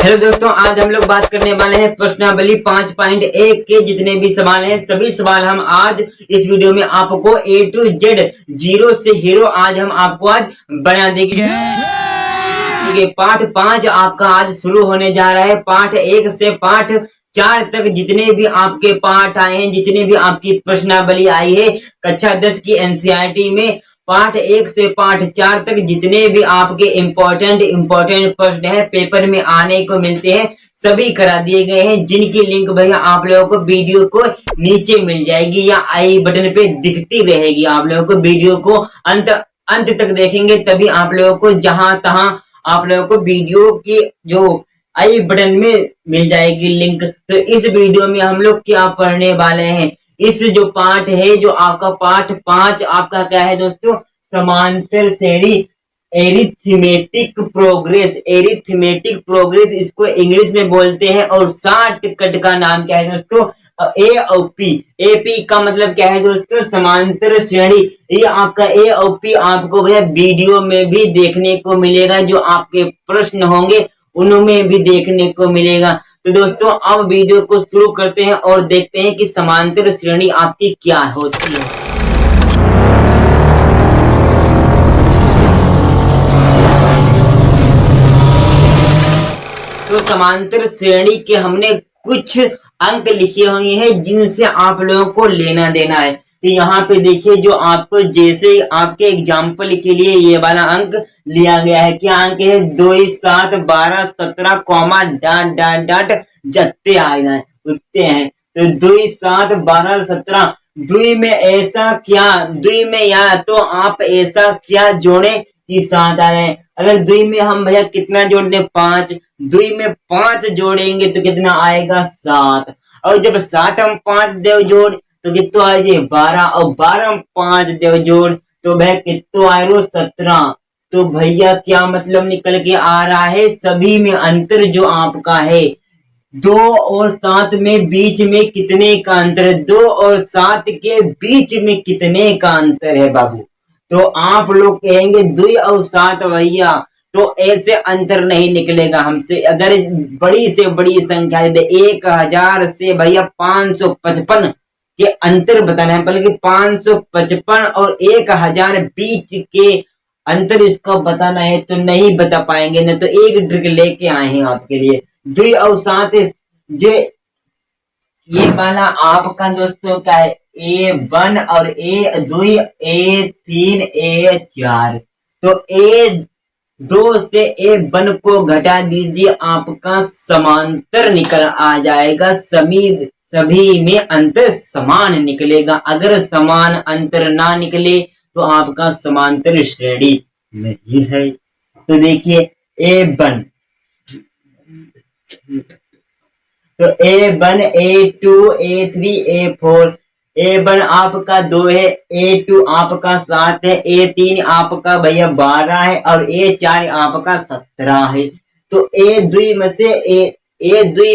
Hello दोस्तों, आज हम लोग बात करने वाले हैं प्रश्नावली 5.1 के जितने भी सवाल हैं सभी सवाल हम आज इस वीडियो में आपको A to Z जीरो से हीरो आज हम आपको आज बना देंगे। पाठ 5 आपका आज शुरू होने जा रहा है। पाठ 1 से पाठ 4 तक जितने भी आपके पाठ आए हैं, जितने भी आपकी प्रश्नावली आई है कक्षा 10 की एनसीईआरटी में, पाठ 1 से पाठ 4 तक जितने भी आपके इम्पोर्टेंट प्रश्न है पेपर में आने को मिलते हैं सभी करा दिए गए हैं, जिनकी लिंक भैया आप लोगों को वीडियो को नीचे मिल जाएगी या आई बटन पे दिखती रहेगी। आप लोगों को वीडियो को अंत तक देखेंगे तभी आप लोगों को जहां तहां आप लोगों को वीडियो की जो आई बटन में मिल जाएगी लिंक। तो इस वीडियो में हम लोग क्या पढ़ने वाले हैं, इस जो पाठ है, जो आपका पाठ 5 आपका क्या है दोस्तों, समांतर श्रेणी एरिथमेटिक प्रोग्रेस इसको इंग्लिश में बोलते हैं। और शॉर्टकट का नाम क्या है दोस्तों, एपी का मतलब क्या है दोस्तों, समांतर श्रेणी। ये आपका ए और पी आपको भैया वीडियो में भी देखने को मिलेगा, जो आपके प्रश्न होंगे उनमें भी देखने को मिलेगा। तो दोस्तों अब वीडियो को शुरू करते हैं और देखते हैं कि समांतर श्रेणी आपकी क्या होती है। तो समांतर श्रेणी के हमने कुछ अंक लिखे हुए हैं जिनसे आप लोगों को लेना देना है। तो यहाँ पे देखिए, जो आपको जैसे आपके एग्जाम्पल के लिए ये वाला अंक लिया गया है, क्या अंक है, 2 7 12 17 कॉमा डाट डाट डाट जत्ते आए उठते हैं। तो 2 7 12 17 दुई में ऐसा क्या, दुई में या तो आप ऐसा क्या जोड़े कि 7 आ जाए। अगर दुई में हम भैया कितना जोड़ दें, 5, दुई में 5 जोड़ेंगे तो कितना आएगा, 7। और जब 7 हम 5 देव जोड़ तो कितना आए, 12। और 12 हम 5 देव जोड़ तो भैया कितना आए, 17। तो भैया क्या मतलब निकल के आ रहा है, सभी में अंतर जो आपका है 2 और 7 में बीच में कितने का अंतर है, 2 और 7 के बीच में कितने का अंतर है बाबू। तो आप लोग कहेंगे 2 और 7 भैया, तो ऐसे अंतर नहीं निकलेगा हमसे। अगर बड़ी से बड़ी संख्या दे 1000 से भैया 555 के अंतर बताना है, बल्कि 555 और 1000 बीच के अंतर इसका बताना है तो नहीं बता पाएंगे। ना तो एक ट्रिक लेके आए हैं आपके लिए। 2 और 7 जो ये वाला आपका दोस्तों क्या है, A1 और A2 A3 A4। तो A2 से A1 को घटा दीजिए, आपका समांतर निकल आ जाएगा। सभी में अंतर समान निकलेगा। अगर समान अंतर ना निकले तो आपका समांतर श्रेणी नहीं है। तो देखिए A1, तो A1 A2 A3 A4, A1 आपका 2 है, A2 आपका 7 है, A3 आपका भैया 12 है और A4 आपका 17 है। तो A2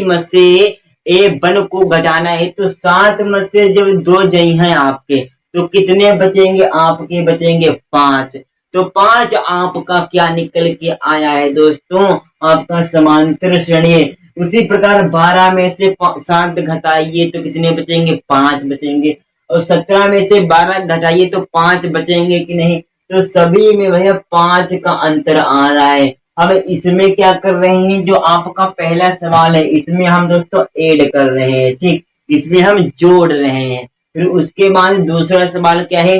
में से A1 को घटाना है, तो 7 में से जब 2 जई हैं आपके तो कितने बचेंगे, आपके बचेंगे 5। तो 5 आपका क्या निकल के आया है दोस्तों, आपका समांतर श्रेणी है। उसी प्रकार 12 में से 7 घटाइए तो कितने बचेंगे, 5 बचेंगे। और 17 में से 12 घटाइए तो 5 बचेंगे कि नहीं। तो सभी में भैया 5 का अंतर आ रहा है। अब इसमें क्या कर रहे हैं, जो आपका पहला सवाल है इसमें हम दोस्तों ऐड कर रहे हैं, ठीक, इसमें हम जोड़ रहे हैं। फिर उसके बाद दूसरा सवाल क्या है,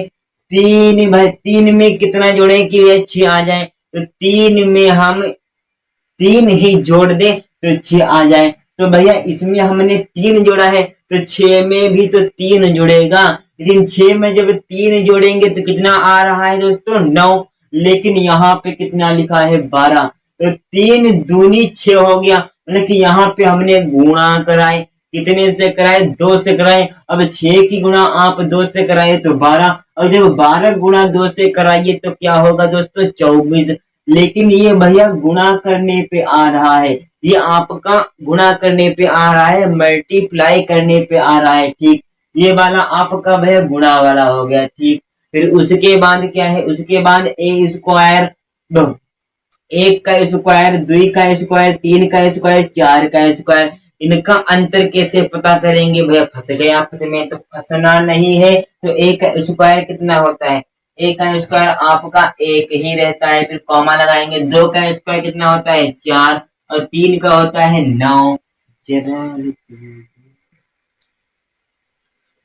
3 भाई 3 में कितना जोड़े कि 6 आ जाए। तो 3 में हम 3 ही जोड़ दे तो 6 आ जाए। तो भैया इसमें हमने 3 जोड़ा है तो 6 में भी तो 3 जुड़ेगा, लेकिन 6 में जब 3 जोड़ेंगे तो कितना आ रहा है दोस्तों, 9। लेकिन यहाँ पे कितना लिखा है, 12। तो 3 दूनी 6 हो गया, मतलब कि यहाँ पे हमने गुणा कराए, कितने से कराए, 2 से कराए। अब 6 की गुणा आप 2 से कराए तो 12, और जब 12 गुणा 2 से कराइए तो क्या होगा दोस्तों, 24। लेकिन ये भैया गुणा करने पे आ रहा है, ये आपका गुणा करने पे आ रहा है, मल्टीप्लाई करने पे आ रहा है, ठीक। ये वाला आपका भैया गुणा वाला हो गया, ठीक। फिर उसके बाद क्या है, उसके बाद ए स्क्वायर 1 का स्क्वायर, 2 का स्क्वायर, 3 का स्क्वायर, 4 का स्क्वायर, इनका अंतर कैसे पता करेंगे भैया? फंस गए आप में, तो फंसना नहीं है। तो 1 का स्क्वायर कितना होता है? 1 का स्क्वायर आपका 1 ही रहता है, फिर कॉमा लगाएंगे। 2 का स्क्वायर कितना होता है? 4, और 3 का होता है 9।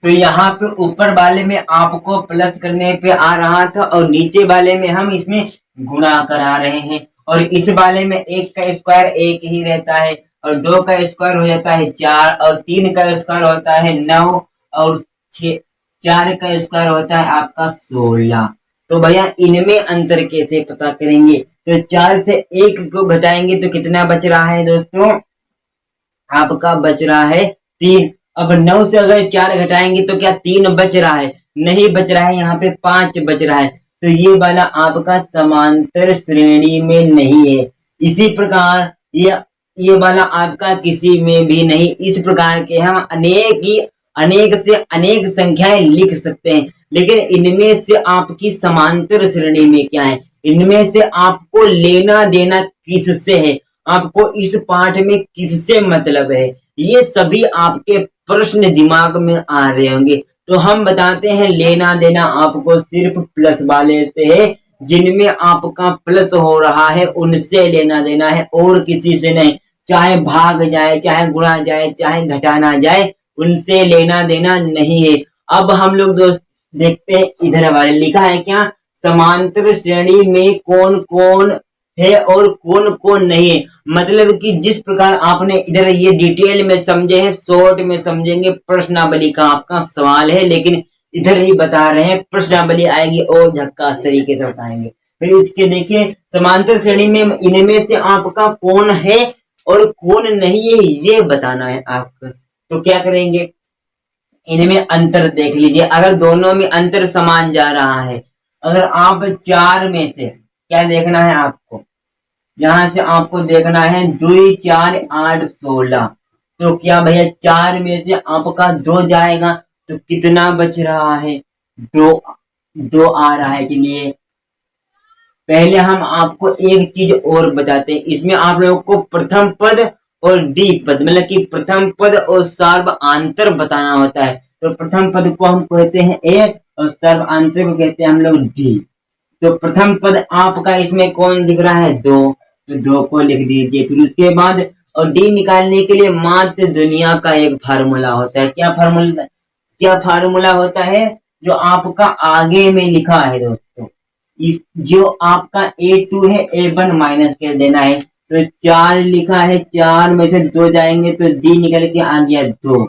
तो यहाँ पे ऊपर वाले में आपको प्लस करने पे आ रहा था, और नीचे वाले में हम इसमें गुणा करा रहे हैं। और इस वाले में 1 का स्क्वायर 1 ही रहता है, और 2 का स्क्वायर हो जाता है 4, और 3 का स्क्वायर होता है 9, और 4 का स्क्वायर होता है आपका 16। तो भैया इनमें अंतर कैसे पता करेंगे? तो 4 से 1 को घटाएंगे तो कितना बच रहा है दोस्तों? आपका बच रहा है 3। अब 9 से अगर 4 घटाएंगे तो क्या 3 बच रहा है? नहीं बच रहा है, यहाँ पे 5 बच रहा है। तो ये वाला आपका समांतर श्रेणी में नहीं है। इसी प्रकार ये वाला आपका किसी में भी नहीं। इस प्रकार के हम अनेक से अनेक संख्याएं लिख सकते हैं, लेकिन इनमें से आपकी समांतर श्रेणी में क्या है? इनमें से आपको लेना देना किससे है? आपको इस पाठ में किससे मतलब है? ये सभी आपके प्रश्न दिमाग में आ रहे होंगे। तो हम बताते हैं लेना देना आपको सिर्फ प्लस वाले से है। जिनमें आपका प्लस हो रहा है उनसे लेना देना है, और किसी से नहीं। चाहे भाग जाए, चाहे गुणा जाए, चाहे घटाना जाए, उनसे लेना देना नहीं है। अब हम लोग दोस्त देखते हैं, इधर हमारे लिखा है क्या? समांतर श्रेणी में कौन कौन है और कौन कौन नहीं है। मतलब कि जिस प्रकार आपने इधर ये डिटेल में समझे हैं, शॉर्ट में समझेंगे। प्रश्नावली का आपका सवाल है, लेकिन इधर ही बता रहे हैं। प्रश्नावली आएगी और झक्कास तरीके से बताएंगे। फिर इसके देखिए, समांतर श्रेणी में इनमें से आपका कौन है और कौन नहीं है, ये बताना है आपको। तो क्या करेंगे? इनमें अंतर देख लीजिए। अगर दोनों में अंतर समान जा रहा है, अगर आप 4 में से क्या देखना है आपको? यहां से आपको देखना है 2 4 8 16। तो क्या भैया 4 में से आपका 2 जाएगा तो कितना बच रहा है? 2 आ रहा है। चलिए पहले हम आपको एक चीज और बताते हैं। इसमें आप लोगों को प्रथम पद और डी पद, मतलब कि प्रथम पद और सर्वांतर बताना होता है। तो प्रथम पद को हम कहते हैं ए, और सर्वांतर को कहते हैं हम लोग डी। तो प्रथम पद आपका इसमें कौन दिख रहा है? 2। तो 2 को लिख दीजिए। फिर उसके बाद और डी निकालने के लिए मात्र दुनिया का एक फार्मूला होता है। क्या फार्मूला होता है? जो आपका आगे में लिखा है दोस्तों। इस जो आपका A2 है, A1 माइनस कर देना है। तो 4 लिखा है, 4 में से 2 जाएंगे तो डी निकल के आ गया 2।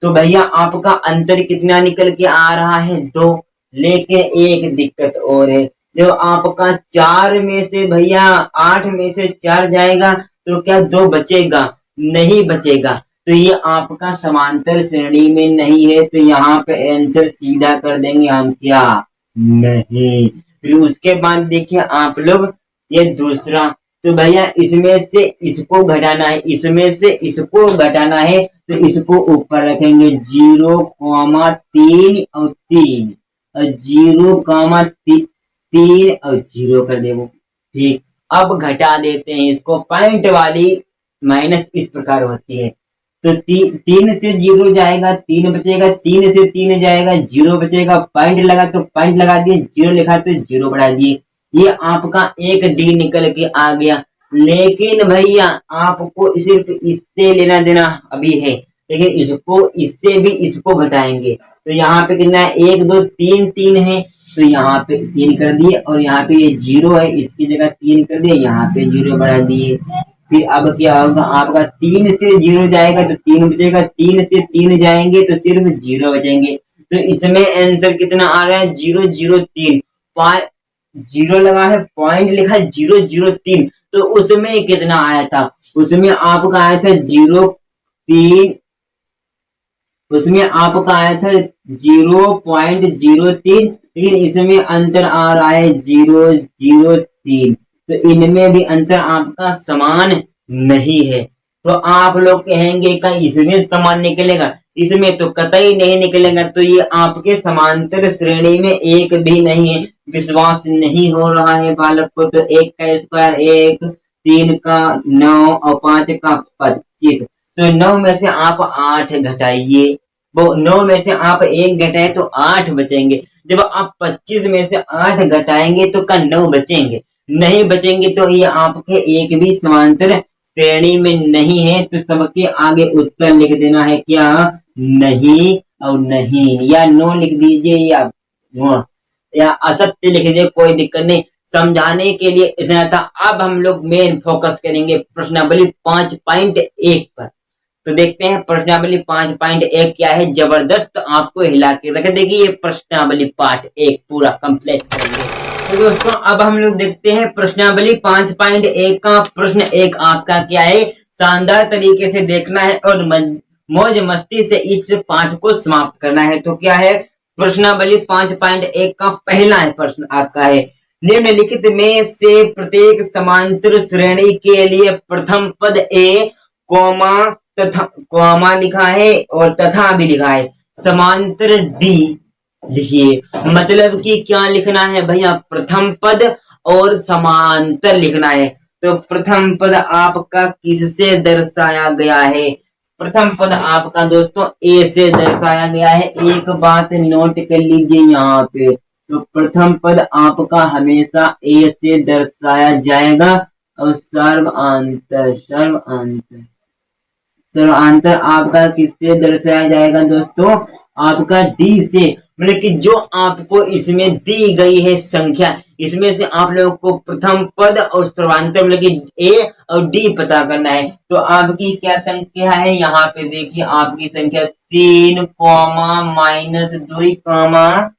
तो भैया आपका अंतर कितना निकल के आ रहा है? 2। लेकिन एक दिक्कत और है, जो आपका 4 में से भैया 8 में से 4 जाएगा तो क्या 2 बचेगा? नहीं बचेगा। तो ये आपका समांतर श्रेणी में नहीं है। तो यहाँ पे आंसर सीधा कर देंगे हम, क्या? नहीं। फिर उसके बाद देखिए आप लोग ये दूसरा। तो भैया इसमें से इसको घटाना है, इसमें से इसको घटाना है, तो इसको ऊपर रखेंगे 0,3 और 3, और 0,3 और 0 कर दे वो। ठीक, अब घटा देते हैं इसको। पॉइंट वाली माइनस इस प्रकार होती है। तो 3 से 0 जाएगा, 3 बचेगा। 3 से 3 जाएगा, 0 बचेगा। पॉइंट लगा तो पॉइंट लगा दिए, 0 लिखा तो 0 बढ़ा दिए। ये आपका एक डी निकल के आ गया। लेकिन भैया आपको सिर्फ इससे लेना देना अभी है, लेकिन इससे भी इसको घटाएंगे। तो यहाँ पे कितना है? 1 2 3 3 है, तो यहाँ पे 3 कर दिए, और यहाँ पे ये 0 है, इसकी जगह 3 कर दिए, यहाँ पे 0 बढ़ा दिए। फिर अब क्या होगा? आपका 3 से 0 जाएगा तो 3 बचेगा। 3 से 3 जाएंगे तो सिर्फ 0 बचेंगे। तो इसमें आंसर कितना आ रहा है? 0 0 3। 0 लगा है, पॉइंट लिखा है 0 0 3। तो उसमें कितना आया था? उसमें आपका आया था 0.3, उसमें आपका आया था 0.03, लेकिन इसमें अंतर आ रहा है 0.03। तो इनमें भी अंतर आपका समान नहीं है। तो आप लोग कहेंगे कि इसमें समान निकलेगा, इसमें तो कतई नहीं निकलेगा, तो ये आपके समांतर श्रेणी में एक भी नहीं है। विश्वास नहीं हो रहा है बालक को, तो 1 का स्क्वायर 1, 3 का 9 और 5 का 25। तो 9 में से आप 8 घटाइए, वो 9 में से आप 1 घटाए तो 8 बचेंगे। जब आप 25 में से 8 घटाएंगे तो का 9 बचेंगे, नहीं बचेंगे तो ये आपके एक भी समांतर श्रेणी में नहीं है। तो सबके आगे उत्तर लिख देना है, क्या? नहीं और नहीं, या नो लिख दीजिए या असत्य लिख दीजिए, कोई दिक्कत नहीं। समझाने के लिए इतना था। अब हम लोग मेन फोकस करेंगे प्रश्नावली 5.1 पर। तो देखते हैं प्रश्नावली 5.1 क्या है। जबरदस्त आपको हिला के रख देगी ये प्रश्नावली पार्ट 1 पूरा कंप्लीट करेंगे। तो दोस्तों अब हम लोग देखते हैं प्रश्नावली 5.1 का प्रश्न 1 आपका क्या है। शानदार तरीके से देखना है और मौज मस्ती से इस पाठ को समाप्त करना है। तो क्या है प्रश्नावली 5.1 का पहला है प्रश्न आपका है, निम्नलिखित में से प्रत्येक समांतर श्रेणी के लिए प्रथम पद ए कॉमा तथा कॉमा लिखा है और तथा भी लिखा है, समांतर डी लिखिए। मतलब कि क्या लिखना है भैया, प्रथम पद और समांतर लिखना है। तो प्रथम पद आपका किससे दर्शाया गया है? प्रथम पद आपका दोस्तों ए से दर्शाया गया है। एक बात नोट कर लीजिए यहाँ पे, तो प्रथम पद आपका हमेशा ए से दर्शाया जाएगा और सर्वांतर आपका किससे दर्शाया जाएगा दोस्तों? आपका डी से। मतलब कि जो आपको इसमें दी गई है संख्या, इसमें से आप लोगों को प्रथम पद और सर्वांतर मतलब कि ए और डी पता करना है। तो आपकी क्या संख्या है यहाँ पे देखिए, आपकी संख्या 3, -2,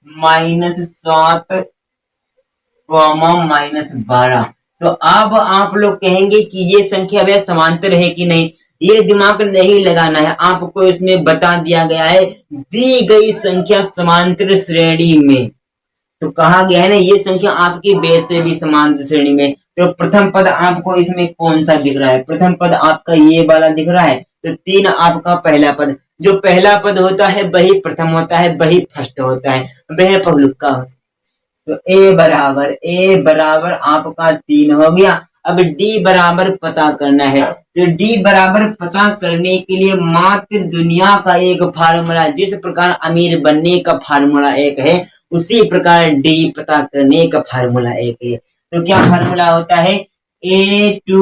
-7, -12। तो अब आप लोग कहेंगे कि ये संख्या वह समांतर है कि नहीं, ये दिमाग नहीं लगाना है, आपको इसमें बता दिया गया है दी गई संख्या समांतर श्रेणी में। तो कहा गया है ना ये संख्या आपकी बेस से भी समांतर श्रेणी में। तो प्रथम पद आपको इसमें कौन सा दिख रहा है? प्रथम पद आपका ये वाला दिख रहा है। तो 3 आपका पहला पद, जो पहला पद होता है वही प्रथम होता है, वही फर्स्ट होता है, वह पहलुका होता है। तो ए बराबर आपका 3 हो गया। अब डी बराबर पता करना है। तो डी बराबर पता करने के लिए मात्र दुनिया का एक फार्मूला, जिस प्रकार अमीर बनने का फार्मूला एक है, उसी प्रकार डी पता करने का फार्मूला एक है। तो क्या फार्मूला होता है? A2 -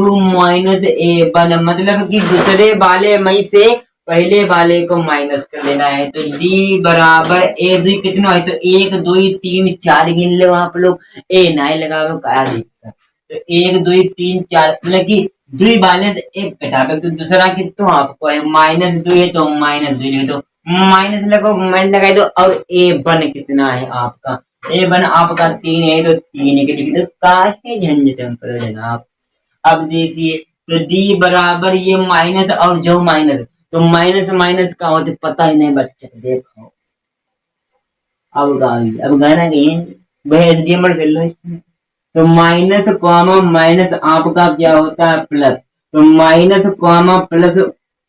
A1, मतलब कि दूसरे वाले में से पहले वाले को माइनस कर लेना है। तो डी बराबर A2 कितना है? तो 1 2 3 4 गिन लो आप लोग, ए नहीं लगाओ क्या दिक्कत। तो 1 2 3 4 मतलब कि 2 वाले से 1 घटाओ तो दूसरा कितना आपको है -2 है, तो -2 लिख दो, माइनस लगो माइनस लगाई दो। और A1 कितना है आपका? A1 आपका 3 है, तो 3 के लिख दो, काहे झंझट कर जनाब। अब देखिए तो डी बराबर ये माइनस और जो माइनस, तो माइनस माइनस का होते पता ही नहीं बच्चे, देखो अब गाना गई वह एचडीएमएल खेल लो इसमें। तो माइनस कॉमा माइनस आपका क्या होता है? प्लस। तो माइनस कॉमा प्लस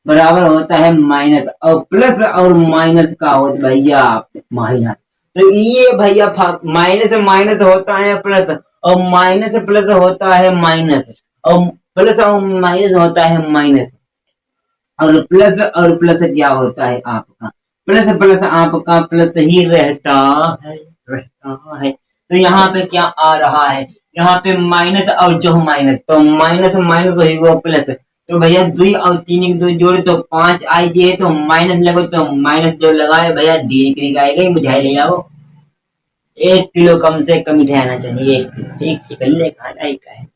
बराबर होता है माइनस, और प्लस और माइनस का होता भैया माइनस। तो ये भैया माइनस माइनस होता है प्लस, और माइनस प्लस होता है माइनस, और प्लस और माइनस होता है माइनस, और प्लस क्या होता है आपका? प्लस प्लस आपका प्लस ही रहता है। तो यहाँ पे क्या आ रहा है? यहाँ पे माइनस और जो माइनस, तो माइनस माइनस होगा प्लस। तो भैया 2 और 3 2 जोड़े तो 5 आई जे, तो माइनस लगो, तो माइनस जो लगाए भैया डी आएगा, मिठाई ले जाओ। 1 किलो कम से कम मिठाई आना चाहिए, 1 किलो, ठीक चिकल्ले खाना ही का है।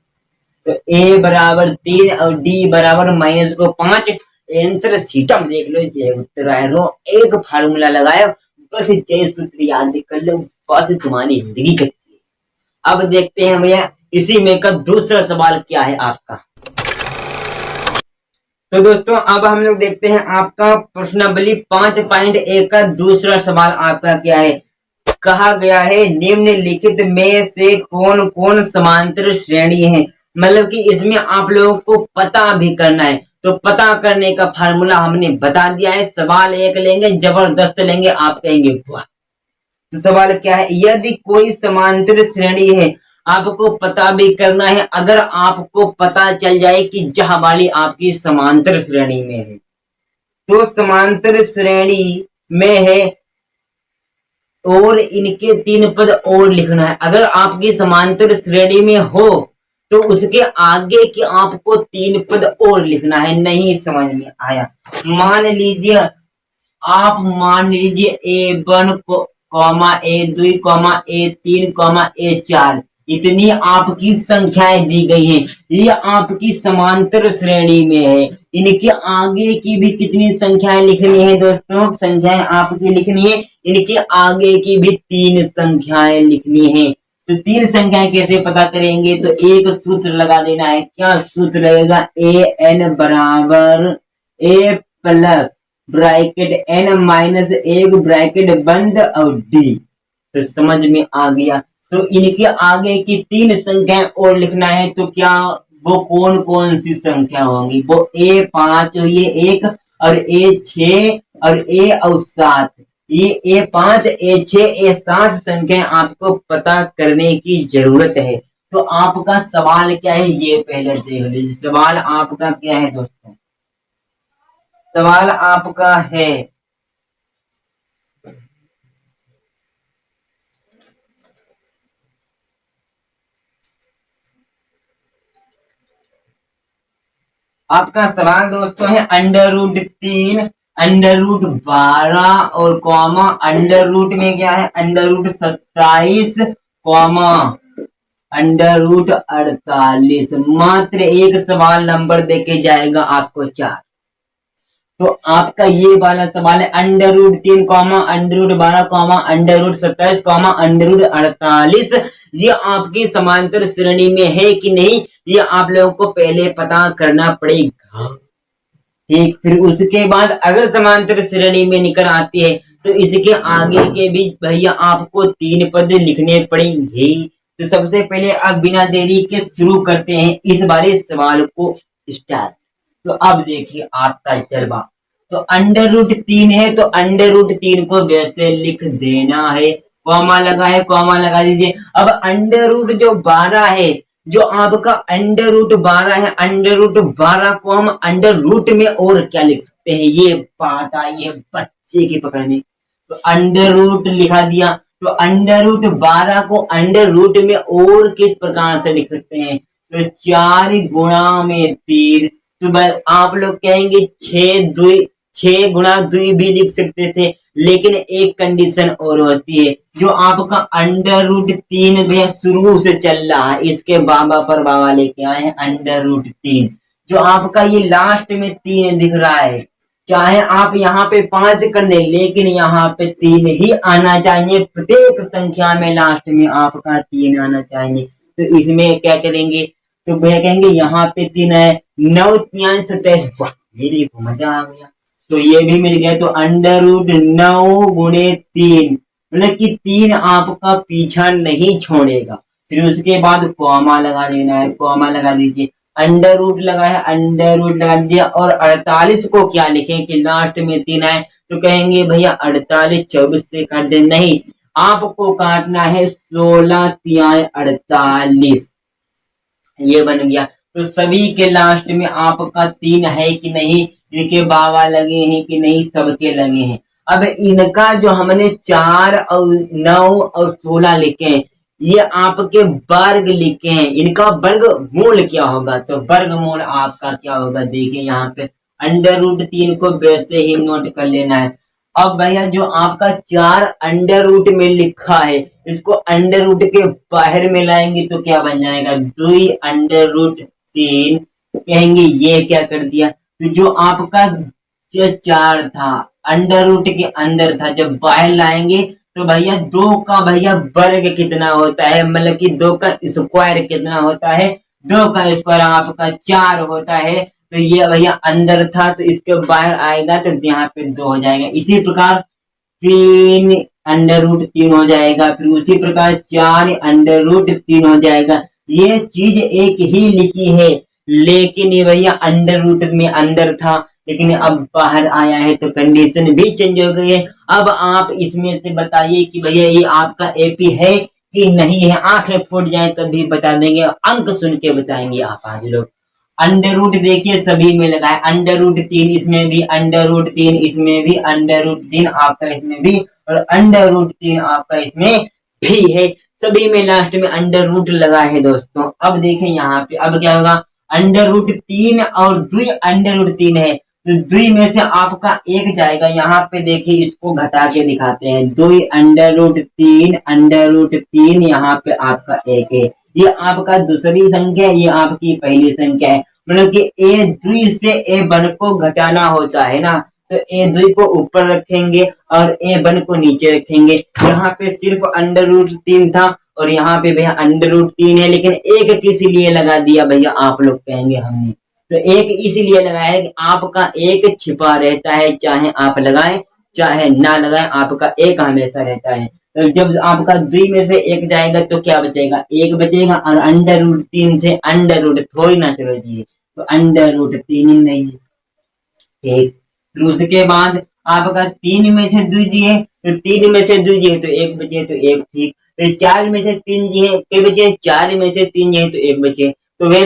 तो ए बराबर 3 और डी बराबर -5। आंसर सीटम देख लो, जय उत्तर आए रो, एक फार्मूला लगाओ, बस जय सूत्र याद कर लो, बस तुम्हारी जिंदगी कटती है। अब देखते हैं भैया इसी में का दूसरा सवाल क्या है आपका। तो दोस्तों अब हम लोग देखते हैं आपका प्रश्नावली 5.1 का दूसरा सवाल आपका क्या है। कहा गया है निम्नलिखित में से कौन कौन समांतर श्रेणी है। मतलब कि इसमें आप लोगों को पता भी करना है, तो पता करने का फार्मूला हमने बता दिया है। सवाल एक लेंगे, जबरदस्त लेंगे, आप कहेंगे वाह। तो सवाल क्या है, यदि कोई समांतर श्रेणी है, आपको पता भी करना है। अगर आपको पता चल जाए कि जह वाली आपकी समांतर श्रेणी में है, तो समांतर श्रेणी में है और इनके 3 पद और लिखना है। अगर आपकी समांतर श्रेणी में हो तो उसके आगे के आपको 3 पद और लिखना है। नहीं समझ में आया, मान लीजिए A1 comma A2 comma A3 comma A4 इतनी आपकी संख्याएं दी गई हैं। ये आपकी समांतर श्रेणी में है। इनके आगे की भी कितनी संख्याएं लिखनी है दोस्तों? संख्याएं आपकी लिखनी है। इनके आगे की भी 3 संख्याएं लिखनी है। तो 3 संख्याएं कैसे पता करेंगे? तो एक सूत्र लगा देना है। क्या सूत्र लगेगा? an बराबर a plus bracket n minus 1 bracket बंद और d। तो समझ में आ गया। तो इनके आगे की 3 संख्याएं और लिखना है। तो क्या वो कौन कौन सी संख्या होंगी? वो A5 ये 1 और A6 और A और 7। ये A5 A6 A7 संख्याएं आपको पता करने की जरूरत है। तो आपका सवाल क्या है ये पहले देख लीजिए। सवाल आपका क्या है दोस्तों? सवाल आपका है आपका सवाल दोस्तों है √3 √12 और कॉमा अंडर रूट में क्या है? √27 कॉमा √48। मात्र एक सवाल नंबर देके जाएगा आपको 4। तो आपका ये वाला सवाल है √3 कॉमा √12 कॉमा √27 कॉमा √48। ये आपकी समांतर श्रेणी में है कि नहीं, ये आप लोगों को पहले पता करना पड़ेगा। ठीक, फिर उसके बाद अगर समांतर श्रेणी में निकल आती है तो इसके आगे के भी भैया आपको 3 पद लिखने पड़ेंगे। तो सबसे पहले अब बिना देरी के शुरू करते हैं इस बारे सवाल को स्टार्ट। तो अब देखिए आपका जवाब। तो √3 है तो √3 को वैसे लिख देना है। कॉमा लगा है, कॉमा लगा दीजिए। अब अंडर जो 12 है, जो आपका √12 है, √12 को हम अंडर में और क्या लिख सकते हैं? ये बात आई है बच्चे की पकड़ में। तो अंडर लिखा दिया। तो √12 को अंडर में और किस प्रकार से लिख सकते हैं? तो 4 गुणा में 3। तो आप लोग कहेंगे 6 गुणा 2 भी लिख सकते थे, लेकिन एक कंडीशन और होती है। जो आपका √3 भैया शुरू से चल रहा है, इसके बाबा पर बाबा लेके आए हैं √3। जो आपका ये लास्ट में 3 दिख रहा है, चाहे आप यहाँ पे 5 कर दें, लेकिन यहाँ पे 3 ही आना चाहिए। प्रत्येक संख्या में लास्ट में आपका 3 आना चाहिए। तो इसमें क्या करेंगे? तो भैया कहेंगे यहाँ पे 3 है, 9 3 27। वाह, मेरी को मजा आ गया। तो ये भी मिल गया। तो √9 गुणे 3, मतलब कि 3 आपका पीछा नहीं छोड़ेगा। फिर उसके बाद कॉमा लगा देना है। कॉमा लगा दीजिए। अंडर लगा है, अंडर लगा दीजिए। और 48 को क्या लिखें कि लास्ट में 3 आए? तो कहेंगे भैया 48 24 से काट दे। नहीं, आपको काटना है 16 3 48। ये बन गया। तो सभी के लास्ट में आपका 3 है कि नहीं? इनके बाबा लगे हैं कि नहीं? सबके लगे हैं। अब इनका जो हमने 4 और 9 और 16 लिखे हैं, ये आपके वर्ग लिखे हैं। इनका वर्ग मूल क्या होगा? तो वर्ग मूल आपका क्या होगा? देखिए यहाँ पे √3 को वैसे ही नोट कर लेना है। अब भैया जो आपका 4 अंडर में लिखा है, इसको अंडर के बाहर में लाएंगे तो क्या बन जाएगा? 2 √3। कहेंगे ये क्या कर दिया? तो जो आपका 4 था अंडर के अंदर था, जब बाहर लाएंगे तो भैया 2 का भैया वर्ग कितना होता है? मतलब कि 2 का स्क्वायर कितना होता है? 2 का स्क्वायर आपका 4 होता है। तो ये भैया अंदर था तो इसके बाहर आएगा तो यहाँ पे 2 हो जाएगा। इसी प्रकार 3 √3 हो जाएगा। फिर उसी प्रकार 4 √3 हो जाएगा। ये चीज एक ही लिखी है, लेकिन ये भैया अंडर रूट में अंदर था, लेकिन अब बाहर आया है तो कंडीशन भी चेंज हो गई है। अब आप इसमें से बताइए कि भैया ये आपका एपी है कि नहीं है। आंखें फूट जाए तभी बता देंगे, अंक सुन के बताएंगे आप आज लोग। अंडर रूट देखिए सभी में लगा है, अंडर रूट 3 इसमें भी, अंडर रूट 3 इसमें भी, अंडर रूट 3 आपका इसमें भी, और अंडर रूट 3 आपका इसमें भी है। सभी में लास्ट में अंडर रूट लगा है दोस्तों। अब देखें यहाँ पे अब क्या होगा, अंडर रूट 3 और 2 अंडर रूट 3 है, तो 2 में से आपका एक जाएगा। यहाँ पे देखिए इसको घटा के दिखाते हैं, 2 अंडर रूट 3 अंडर रूट 3, यहाँ पे आपका एक है। ये आपका दूसरी संख्या है, ये आपकी पहली संख्या है। मतलब कि ए 2 से ए 1 को घटाना होता है ना, तो ए 2 को ऊपर रखेंगे और ए 1 को नीचे रखेंगे। यहाँ पे सिर्फ अंडर रूट 3 था और यहाँ पे भैया अंडर रूट 3 है, लेकिन एक किस लिए लगा दिया भैया, आप लोग कहेंगे हमने तो एक इसलिए लगाया है कि आपका एक छिपा रहता है, चाहे आप लगाएं चाहे ना लगाएं, आपका एक हमेशा रहता है। तो जब आपका 2 में से एक जाएगा तो क्या बचेगा, एक बचेगा, और अंडर रूट 3 से अंडर रूट थोड़ी ना चलो जी, तो अंडर रूट 3 ही नहीं है एक। फिर उसके बाद आपका 3 में से 2 जी है, तो 3 में से 2 जी है तो एक बचे, तो एक ठीक। फिर 4 में से 3 जी है, फिर बचे 4 में से 3 जी है तो एक बचे। तो वे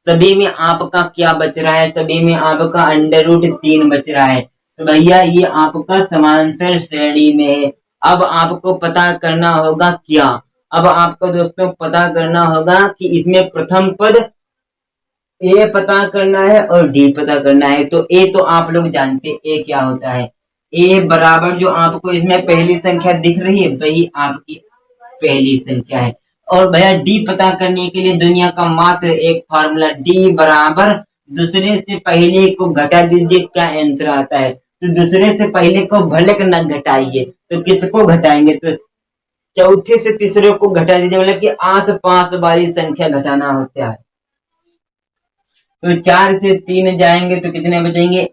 सभी में आपका क्या बच रहा है, सभी में आपका अंडर रूट 3 बच रहा है। तो भैया ये आपका समांतर श्रेणी में है। अब आपको पता करना होगा क्या, अब आपको दोस्तों पता करना होगा कि इसमें प्रथम पद ए पता करना है और डी पता करना है। तो ए तो आप लोग जानते ए क्या होता है, ए बराबर जो आपको इसमें पहली संख्या दिख रही है वही आपकी पहली संख्या है। और भैया डी पता करने के लिए दुनिया का मात्र एक फार्मूला, डी बराबर दूसरे से पहले को घटा दीजिए, क्या आंसर आता है। तो दूसरे से पहले को भले न घटाइए, तो किसको घटाएंगे, तो चौथे से तीसरे को घटा दीजिए, मतलब कि आस पास वाली संख्या घटाना होता है। तो 4 से 3 जाएंगे तो कितने बचेंगे,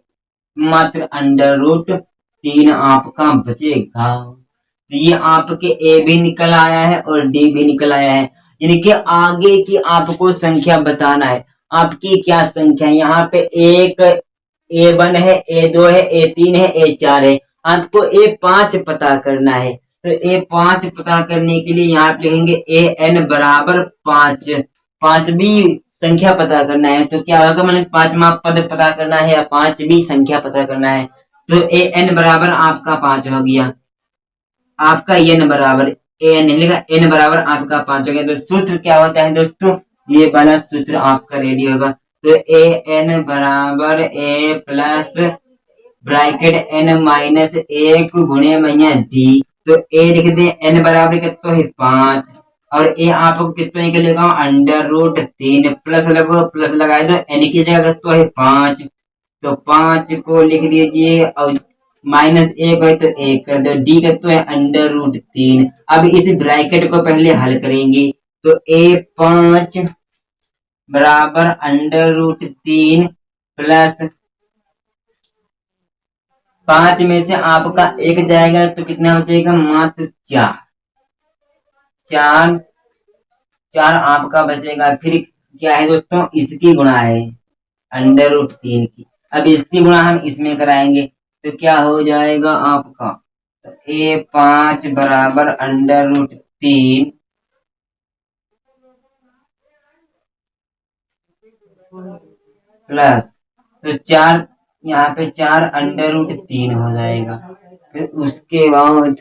मात्र अंडर रूट 3 आपका बचेगा। तो ये आपके ए भी निकल आया है और डी भी निकल आया है, यानी कि आगे की आपको संख्या बताना है। आपकी क्या संख्या है, यहाँ पे एक A1 है, A2 है, A3 है, A4 है, आपको A5 पता करना है। तो A5 पता करने के लिए यहाँ पे लिखेंगे AN बराबर 5, 5वीं संख्या पता करना है। तो क्या होगा, मतलब 5वां पद पता करना है या 5वीं संख्या पता करना है। तो AN बराबर आपका 5 हो गया, आपका n बराबर an लिखा, n बराबर आपका 5 हो गया। तो सूत्र क्या होता है दोस्तों, ये वाला सूत्र आपका रेडी होगा। तो an बराबर a plus bracket n minus 1 गुणे भैया डी। तो a लिख दे, n बराबर कितना है 5, और a आपको कितना निकलेगा अंडर रूट 3, प्लस लगो, प्लस लगाए दो, n की जगह कितना है 5, तो 5 को लिख दीजिए और माइनस 1 है तो 1 कर दो, डी का तो है अंडर रूट 3। अब इस ब्रैकेट को पहले हल करेंगे, तो A5 बराबर अंडर रूट 3 प्लस 5 में से आपका 1 जाएगा तो कितना बचेगा, मात्र 4, 4 आपका बचेगा। फिर क्या है दोस्तों, इसकी गुणा है अंडर रूट 3 की। अब इसकी गुणा हम इसमें कराएंगे तो क्या हो जाएगा आपका, तो A5 बराबर अंडर रूट 3 प्लस, तो 4 यहाँ पे 4 अंडर रूट 3 हो जाएगा। फिर उसके बाद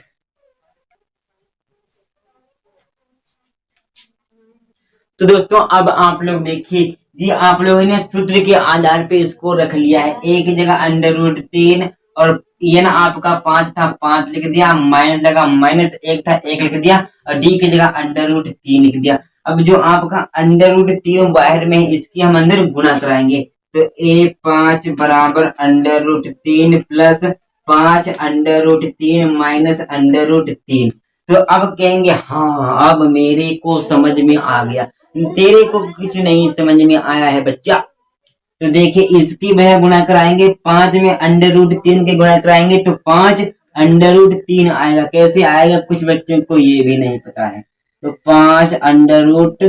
तो दोस्तों अब आप लोग देखिए जी, आप लोगों ने सूत्र के आधार पे इसको रख लिया है। ए की जगह अंडर रूट 3 और n आपका 5 था 5 लिख दिया, माइनस लगा माइनस 1 था 1 लिख दिया, और डी की जगह अंडर रूट 3 लिख दिया। अब जो आपका अंडर रूट 3 बाहर में है इसकी हम अंदर गुणा कराएंगे। तो A5 बराबर under root 3 plus 5 under root 3 minus under root 3। तो अब कहेंगे हाँ अब मेरे को समझ में आ गया, तेरे को कुछ नहीं समझ में आया है बच्चा। तो देखिए इसकी वह गुणा कराएंगे, 5 में अंडर रूट 3 के गुणा कराएंगे तो 5 अंडर रूट 3 आएगा। कैसे आएगा कुछ बच्चों को ये भी नहीं पता है। तो 5 अंडर रूट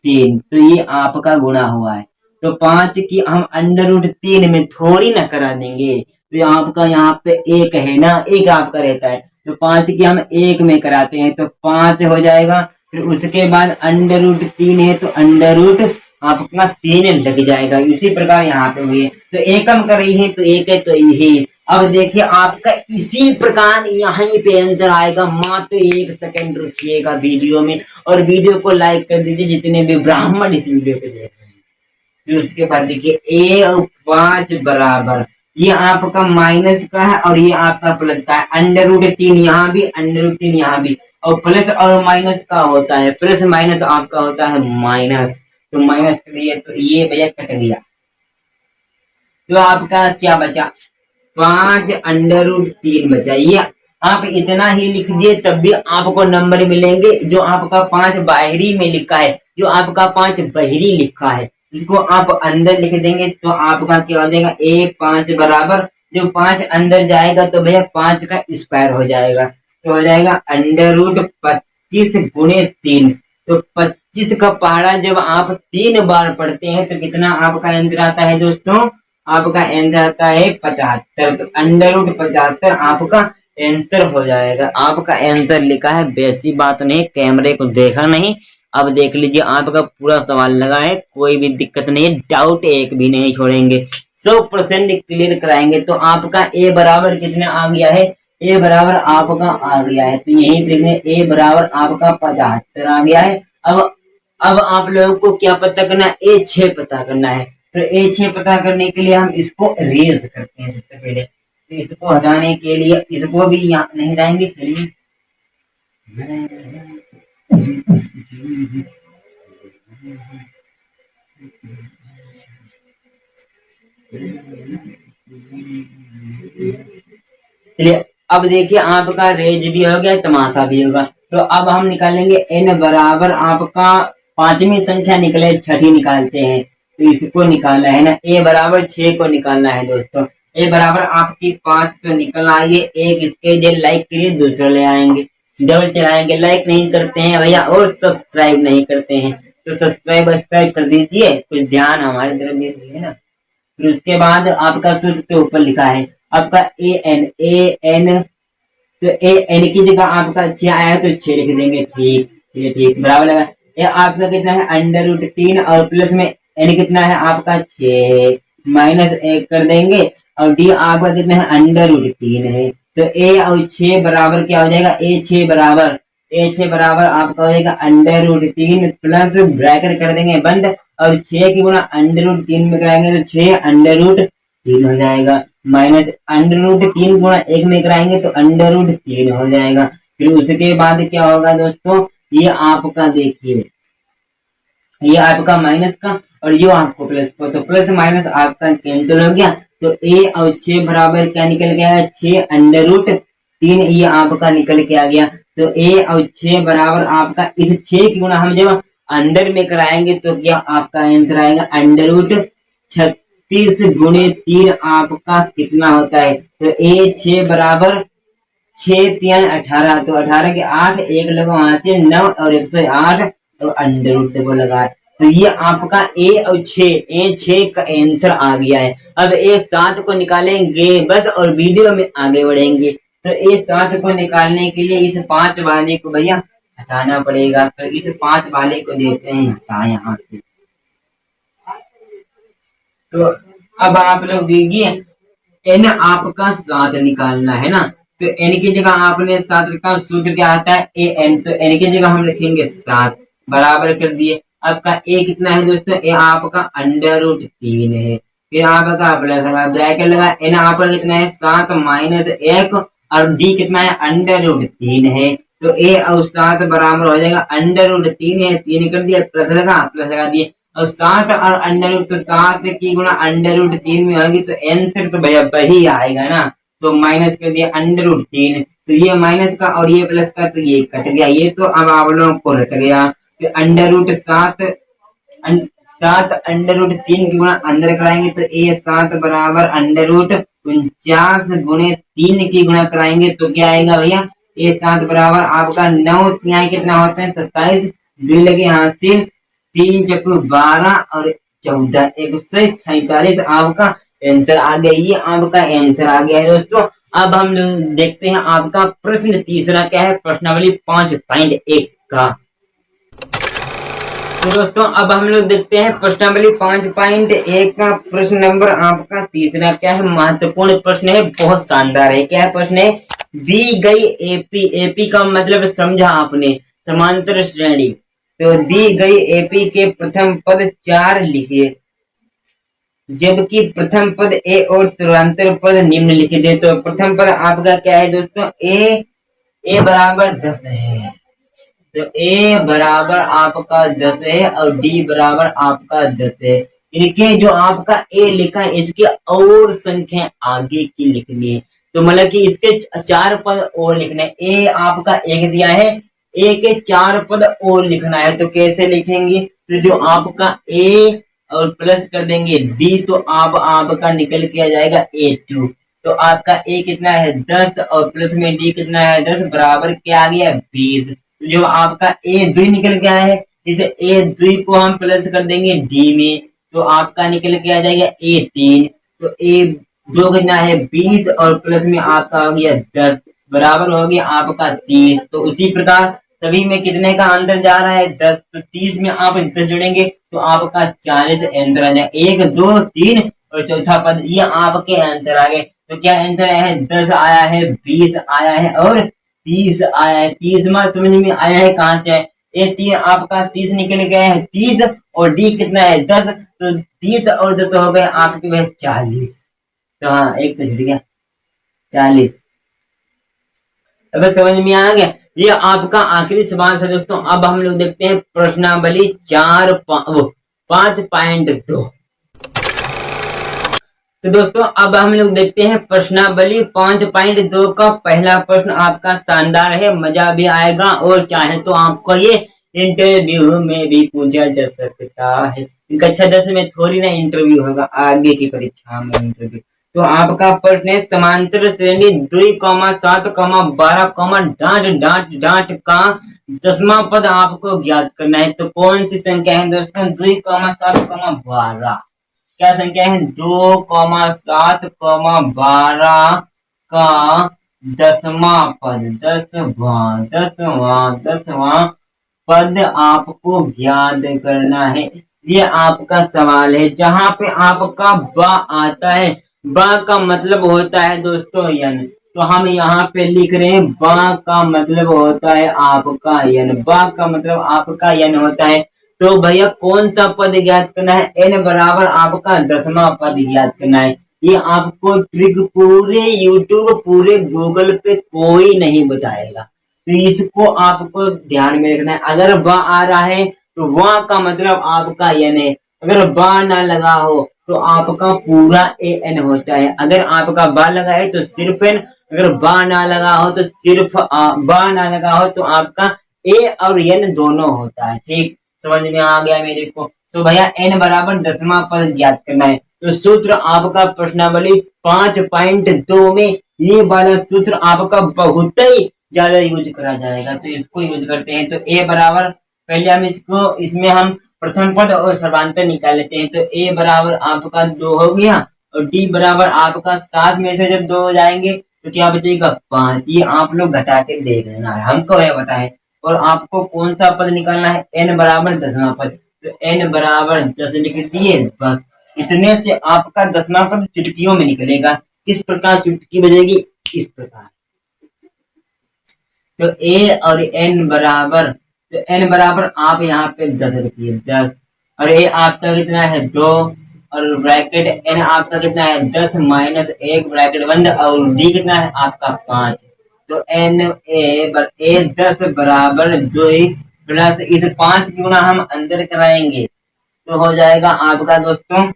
3, तो ये आपका गुणा हुआ है। तो 5 की हम √3 में थोड़ी ना करा देंगे, तो आपका यहाँ पे 1 है ना, 1 आपका रहता है, तो 5 की हम 1 में कराते हैं तो 5 हो जाएगा। फिर उसके बाद √3 है तो अंडर आपका 3 लग जाएगा। इसी प्रकार यहाँ पे हुई, तो एकम कर रही है तो 1 है तो यही। अब देखिए आपका इसी प्रकार यहीं पे आंसर आएगा। मात्र 1 सेकंड रुकिएगा वीडियो में और वीडियो को लाइक कर दीजिए जितने भी ब्राह्मण इस वीडियो को देख रहे हैं। फिर उसके बाद देखिए ए और 5 बराबर, ये आपका माइनस का है और ये आपका प्लस का है। √3 यहाँ भी, √3 यहाँ भी, और प्लस और माइनस का होता है, प्लस माइनस आपका होता है माइनस, तो माइनस कर दिए तो ये भैया कट गया। तो आपका क्या बचा, 5 √3 बचा। ये आप इतना ही लिख दिए तब भी आपको नंबर मिलेंगे। जो आपका 5 बाहरी में लिखा है, जो आपका 5 बाहरी लिखा है, इसको आप अंदर लिख देंगे तो आपका क्या हो जाएगा, A5 बराबर, जो 5 अंदर जाएगा तो भैया 5 का स्क्वायर हो जाएगा, तो हो जाएगा √25 गुणे 3। तो 25 का पहाड़ा जब आप 3 बार पढ़ते हैं तो कितना आपका आंसर आता है दोस्तों, आपका आंसर आता है 75। तो √75 आपका आंसर हो जाएगा। आपका आंसर लिखा है, वैसी बात नहीं, कैमरे को देखा नहीं। अब देख लीजिए आपका पूरा सवाल लगा है, कोई भी दिक्कत नहीं है, डाउट एक भी नहीं छोड़ेंगे, 100% क्लियर कराएंगे। तो आपका ए बराबर कितना आ गया है, ए बराबर आपका आ गया है, तो यही देखिए ए बराबर आपका 75 आ गया है। अब आप लोगों को क्या पता करना है, A6 पता करना है। तो A6 पता करने के लिए हम इसको रेज करते हैं सबसे पहले। तो इसको हटाने के लिए इसको भी यहाँ नहीं हटाएंगे, चलिए अब देखिए आपका रेज भी हो गया, तमाशा भी होगा। तो अब हम निकालेंगे n बराबर आपका 5वीं संख्या निकले, छठी निकालते हैं, तो इसको निकालना है ना, a बराबर 6 को निकालना है दोस्तों। a बराबर आपकी 5 तो निकल आइए, एक इसके लिए लाइक करिए, दूसरा ले आएंगे, डबल चलाएंगे। लाइक नहीं करते हैं भैया और सब्सक्राइब नहीं करते हैं तो सब्सक्राइब कर दीजिए, कुछ ध्यान हमारे तरफ दीजिए ना। फिर उसके बाद आपका सूत्र तो ऊपर लिखा है आपका an, तो an की जगह आपका 6 आया तो 6 लिख देंगे, ठीक ठीक बराबर लगा। ये आपका कितना है √3 और प्लस में n कितना है आपका 6, -1 कर देंगे और d आपका कितना है √3 है। तो a और 6 बराबर क्या हो जाएगा, a6 बराबर आपका हो जाएगा √3 प्लस ब्रैकेट कर देंगे बंद और 6 की गुणा √3 में कराएंगे तो 6 √3 हो जाएगा, माइनस √3 गुणा 1 में कराएंगे तो √3 हो जाएगा। फिर उसके बाद क्या होगा दोस्तों, ये आपका देखिए, ये आपका माइनस का और ये आपको प्लस को, तो प्लस माइनस आपका कैंसिल हो गया। तो a और 6 बराबर क्या निकल गया है, 6 √3, ये आपका निकल के आ गया। तो a और 6 बराबर आपका, इस 6 की गुणा हम जब अंदर में कराएंगे तो क्या आपका आंसर आएगा √36 गुणे 3 आपका कितना होता है। तो a6 बराबर 6 3 18, तो 18 के 8, 1 लगा वहां से 9 और 108 और √2 लगा। तो ये आपका a और 6 का आंसर आ गया है। अब a7 को निकालेंगे बस और वीडियो में आगे बढ़ेंगे। तो a7 को निकालने के लिए इस 5 वाले को भैया हटाना पड़ेगा, तो इस 5 वाले को देते हैं हटा यहाँ से। तो अब आप लोग देखिए n आपका 7 निकालना है ना, तो n की जगह आपने 7 का सूत्र क्या आता है an, तो n की जगह हम लिखेंगे 7 बराबर कर दिए। आपका a कितना है दोस्तों, a आपका √3 है, फिर आपका प्लस लगा ब्रैकेट लगा, n आपका कितना है 7 -1 और d कितना है √3 है। तो a और 7 बराबर हो जाएगा √3 है, 3 कर दिया प्लस लगा दिए और 7 और तो 7 की गुणा √3 में होगी तो आंसर तो भैया वही आएगा ना, तो माइनस कर दिया √3, तो ये माइनस का और ये प्लस का तो ये कट गया, ये तो अब आप लोगों को रट गया। फिर सात √3 की गुणा अंदर कराएंगे तो a7 बराबर √49 गुणे 3 की गुणा कराएंगे तो क्या आएगा भैया, a7 बराबर आपका 9 कितना होता है 27, 2 लगे हासिल 3 चक्कू 12 और 14 147 आपका आंसर आ गया। ये आपका आंसर आ गया है दोस्तों। अब हम लोग देखते हैं आपका प्रश्न तीसरा क्या है, प्रश्नावली 5.1 का। तो दोस्तों अब हम लोग देखते हैं प्रश्नावली 5.1 का प्रश्न नंबर आपका तीसरा क्या है, महत्वपूर्ण प्रश्न है, बहुत शानदार है। क्या प्रश्न है, दी गई एपी, एपी का मतलब समझा आपने, समांतर श्रेणी। तो दी गई एपी के प्रथम पद 4 लिखिए, जबकि प्रथम पद ए और समांतर पद निम्नलिखित है। तो प्रथम पद आपका क्या है दोस्तों, ए बराबर 10 है। तो ए बराबर आपका 10 है और डी बराबर आपका 10 है। देखिए जो आपका ए लिखा है इसके और संख्या आगे की लिखनी है। तो मतलब कि इसके 4 पद और लिखने, ए आपका 1 दिया है, ए के 4 पद और लिखना है। तो कैसे लिखेंगे, तो जो आपका ए और प्लस कर देंगे डी, तो आपका निकल के आ जाएगा A2। तो आपका ए कितना है 10 और प्लस में डी कितना है 10, बराबर क्या आ गया 20। जो आपका ए द्वि निकल के आया है, इसे ए द्वि को हम प्लस कर देंगे डी में, तो आपका निकल के आ जाएगा A3। तो A2 कितना है 20 और प्लस में आपका हो गया 10, बराबर हो गया आपका 30। तो उसी प्रकार सभी में कितने का अंतर जा रहा है 10, तो 30 में आप 10 जोड़ेंगे तो आपका 40 आंसर आ जाएगा। 1 2 3 और चौथा पद, ये आपके आंसर आ गए। तो क्या आंसर आया है, 10 आया है, 20 आया है और 30 आया है। 30 समझ में आया है कहाँ से है, ये 3 आपका 30 निकल गया है 30 और डी कितना है 10, तो 30 और 10 हो गए आपके वह 40। तो हाँ एक तो जुड़ गया 40। अब समझ में आ गया। ये आपका आखिरी सवाल था दोस्तों। अब हम लोग देखते हैं प्रश्नावली 5.2। तो दोस्तों अब हम लोग देखते हैं प्रश्नावली 5.2 का पहला प्रश्न आपका शानदार है, मजा भी आएगा और चाहे तो आपको ये इंटरव्यू में भी पूछा जा सकता है। कक्षा 10 में थोड़ी ना इंटरव्यू होगा, आगे की परीक्षा में इंटरव्यू। तो आपका प्रश्न है समांतर श्रेणी 2,7,12, का 10वां पद आपको ज्ञात करना है। तो कौन सी संख्या है दोस्तों, 2,7,12। क्या संख्या है 2,7,12 का 10वां पद, 10वां पद आपको ज्ञात करना है। ये आपका सवाल है। जहां पे आपका बा आता है, बा का मतलब होता है दोस्तों यन, तो हम यहाँ पे लिख रहे हैं बा का मतलब होता है आपका यन, बा का मतलब आपका यन होता है। तो भैया कौन सा पद ज्ञात करना है, n बराबर आपका 10वां पद ज्ञात करना है। ये आपको ट्रिक पूरे यूट्यूब पूरे गूगल पे कोई नहीं बताएगा, तो इसको आपको ध्यान में रखना है। अगर बा आ रहा है तो वह का मतलब आपका यन है, अगर बा ना लगा हो तो आपका पूरा an होता है। अगर आपका बा लगा है तो सिर्फ n, अगर बा ना लगा हो तो सिर्फ बा ना लगा हो तो आपका a और n दोनों होता है। ठीक समझ में आ गया मेरे को। तो भैया n बराबर 10वां पद ज्ञात करना है। तो सूत्र आपका प्रश्नावली 5.2 में ये वाला सूत्र आपका बहुत ही ज्यादा यूज करा जाएगा, तो इसको यूज करते हैं। तो a बराबर, पहले हम इसमें हम प्रथम पद और सर्वांतर निकाल लेते हैं। तो a बराबर आपका 2 हो गया और d बराबर आपका 7 में से जब 2 हो जाएंगे तो क्या बचेगा 5। ये आप लोग घटा के देख लेना है, हमको यह बताएं। और आपको कौन सा पद निकालना है, n बराबर 10वां पद। तो n बराबर 10 लिख दिए, बस इतने से आपका 10वां पद चुटकियों में निकलेगा। किस प्रकार चुटकी बजेगी, इस प्रकार। तो a और n बराबर, तो n बराबर आप यहाँ पे 10 रखिए 10, और a आपका कितना है 2, और ब्रैकेट n आपका कितना है 10 माइनस 1 ब्रैकेट बंद, और d कितना है आपका 5। तो a 10 बराबर 2 प्लस इस 5 की गुना हम अंदर कराएंगे तो हो जाएगा आपका दोस्तों,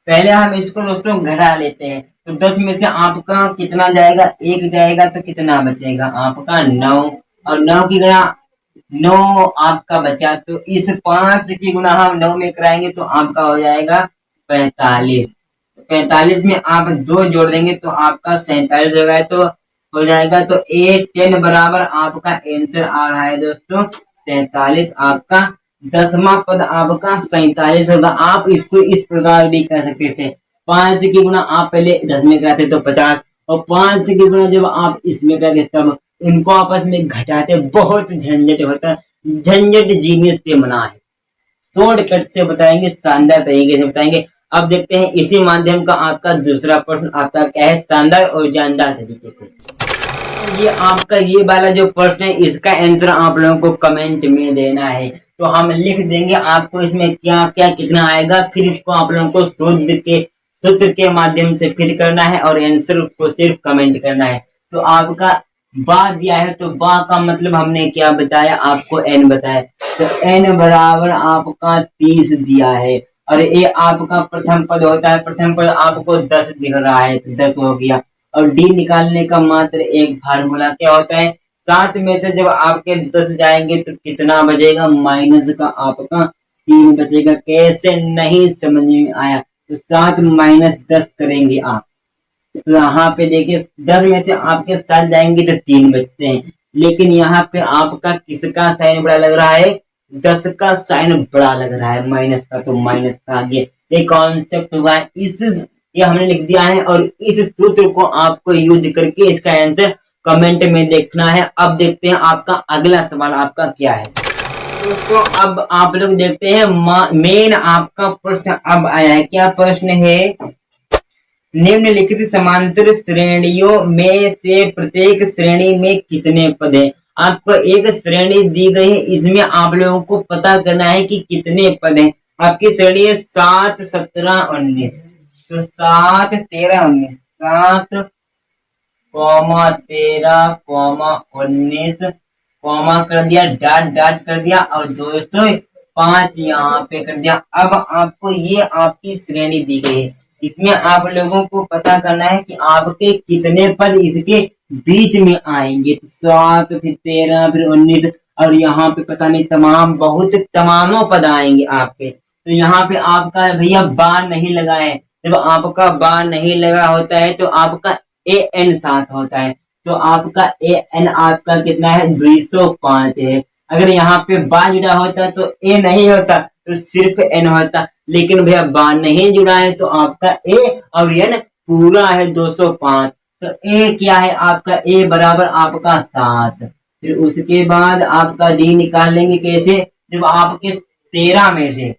पहले हम इसको दोस्तों घटा लेते हैं। तो 10 में से आपका कितना जाएगा, 1 जाएगा, तो कितना बचेगा आपका 9, और 9 की गुना 9 आपका बचा। तो इस 5 की गुना हम 9 में कराएंगे तो आपका हो जाएगा 45। 45 में आप 2 जोड़ देंगे तो आपका 47 हो गया। तो हो जाएगा। तो A10 बराबर आपका आंसर आ रहा है दोस्तों 47। आपका 10वां पद आपका 47 होगा। आप इसको इस प्रकार भी कर सकते थे, 5 की गुणा आप पहले 10 में कराते तो 50, और 5 की गुणा जब आप इसमें करते तब इनको आपस में घटाते, बहुत झंझट होता। झंझट जीनियस पे मना है, शॉर्टकट से बताएंगे, शानदार तरीके से बताएंगे। अब देखते हैं इसी माध्यम का आपका दूसरा प्रश्न आपका क्या है, शानदार और जानदार तरीके से। ये आपका ये वाला जो प्रश्न है इसका आंसर आप लोगों को कमेंट में देना है। तो हम लिख देंगे आपको इसमें क्या क्या कितना आएगा, फिर इसको आप लोगों को सूत्र के माध्यम से फिट करना है और आंसर को सिर्फ कमेंट करना है। तो आपका बा दिया है, तो बा का मतलब हमने क्या बताया आपको, एन बताया। तो एन बराबर आपका 30 दिया है, और ये आपका प्रथम पद होता है, प्रथम पद आपको 10 दिख रहा है तो 10 हो गया। और डी निकालने का मात्र एक फार्मूला क्या होता है, 7 में से जब आपके 10 जाएंगे तो कितना बचेगा, माइनस का आपका 3 बचेगा। कैसे नहीं समझ में आया, तो 7 माइनस 10 करेंगे आप, तो यहाँ पे देखिए 10 में से आपके 7 जाएंगे तो 3 बचते हैं, लेकिन यहाँ पे आपका किसका साइन बड़ा लग रहा है, 10 का साइन बड़ा लग रहा है, माइनस का, तो माइनस का आगे ये कॉन्सेप्ट हुआ है। ये हमने लिख दिया है, और इस सूत्र को आपको यूज करके इसका आंसर कमेंट में देखना है। अब देखते हैं आपका अगला सवाल आपका क्या है दोस्तों। अब आप लोग देखते हैं मेन आपका प्रश्न अब आया है। क्या प्रश्न है, निम्नलिखित समांतर श्रेणियों में से प्रत्येक श्रेणी में कितने पद हैं। आपको एक श्रेणी दी गई है, इसमें आप लोगों को पता करना है कि कितने पद हैं। आपकी श्रेणी है 7, 17, 19, तो 7, 13, 19, 7, 13, 19, कॉमा कर दिया, डॉट डॉट कर दिया, और दोस्तों 5 यहाँ पे कर दिया। अब आपको ये आपकी श्रेणी दी गई है, इसमें आप लोगों को पता करना है कि आपके कितने पद इसके बीच में आएंगे। तो 7, फिर 13, फिर 19, और यहाँ पे पता नहीं तमामों पद आएंगे आपके। तो यहाँ पे आपका भैया बार नहीं लगा है, जब आपका बार नहीं लगा होता है तो आपका AN साथ होता है, तो आपका AN आपका कितना है, 205 है। अगर यहाँ पे बार जुड़ा होता तो A नहीं होता, तो सिर्फ N होता, लेकिन भैया बार नहीं जुड़ा है तो आपका A और N पूरा है 205। तो A क्या है आपका, A बराबर आपका 7। फिर उसके बाद आपका D निकाल लेंगे कैसे, जब आपके 13 में से,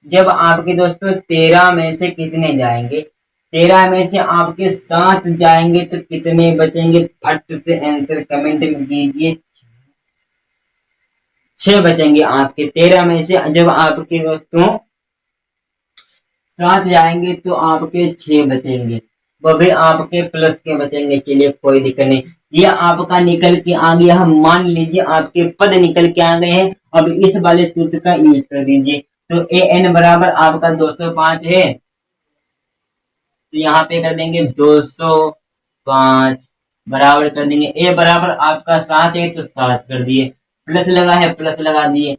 जब आपके दोस्तों 13 में से कितने जाएंगे, 13 में से आपके 7 जाएंगे तो कितने बचेंगे, फट से आंसर कमेंट में कीजिए। 6 बचेंगे आपके 13 में से। जब आपके दोस्तों 7 जाएंगे तो आपके 6 बचेंगे, वो भी आपके प्लस के बचेंगे। चलिए कोई दिक्कत नहीं, ये आपका निकल के आ गया। हम मान लीजिए आपके पद निकल के आ गए हैं, अब इस वाले सूत्र का यूज कर दीजिए। तो AN बराबर आपका 205 है, तो यहाँ पे कर देंगे 205 बराबर कर देंगे, A बराबर आपका 7 है तो 7 कर दिए, प्लस लगा है प्लस लगा दिए।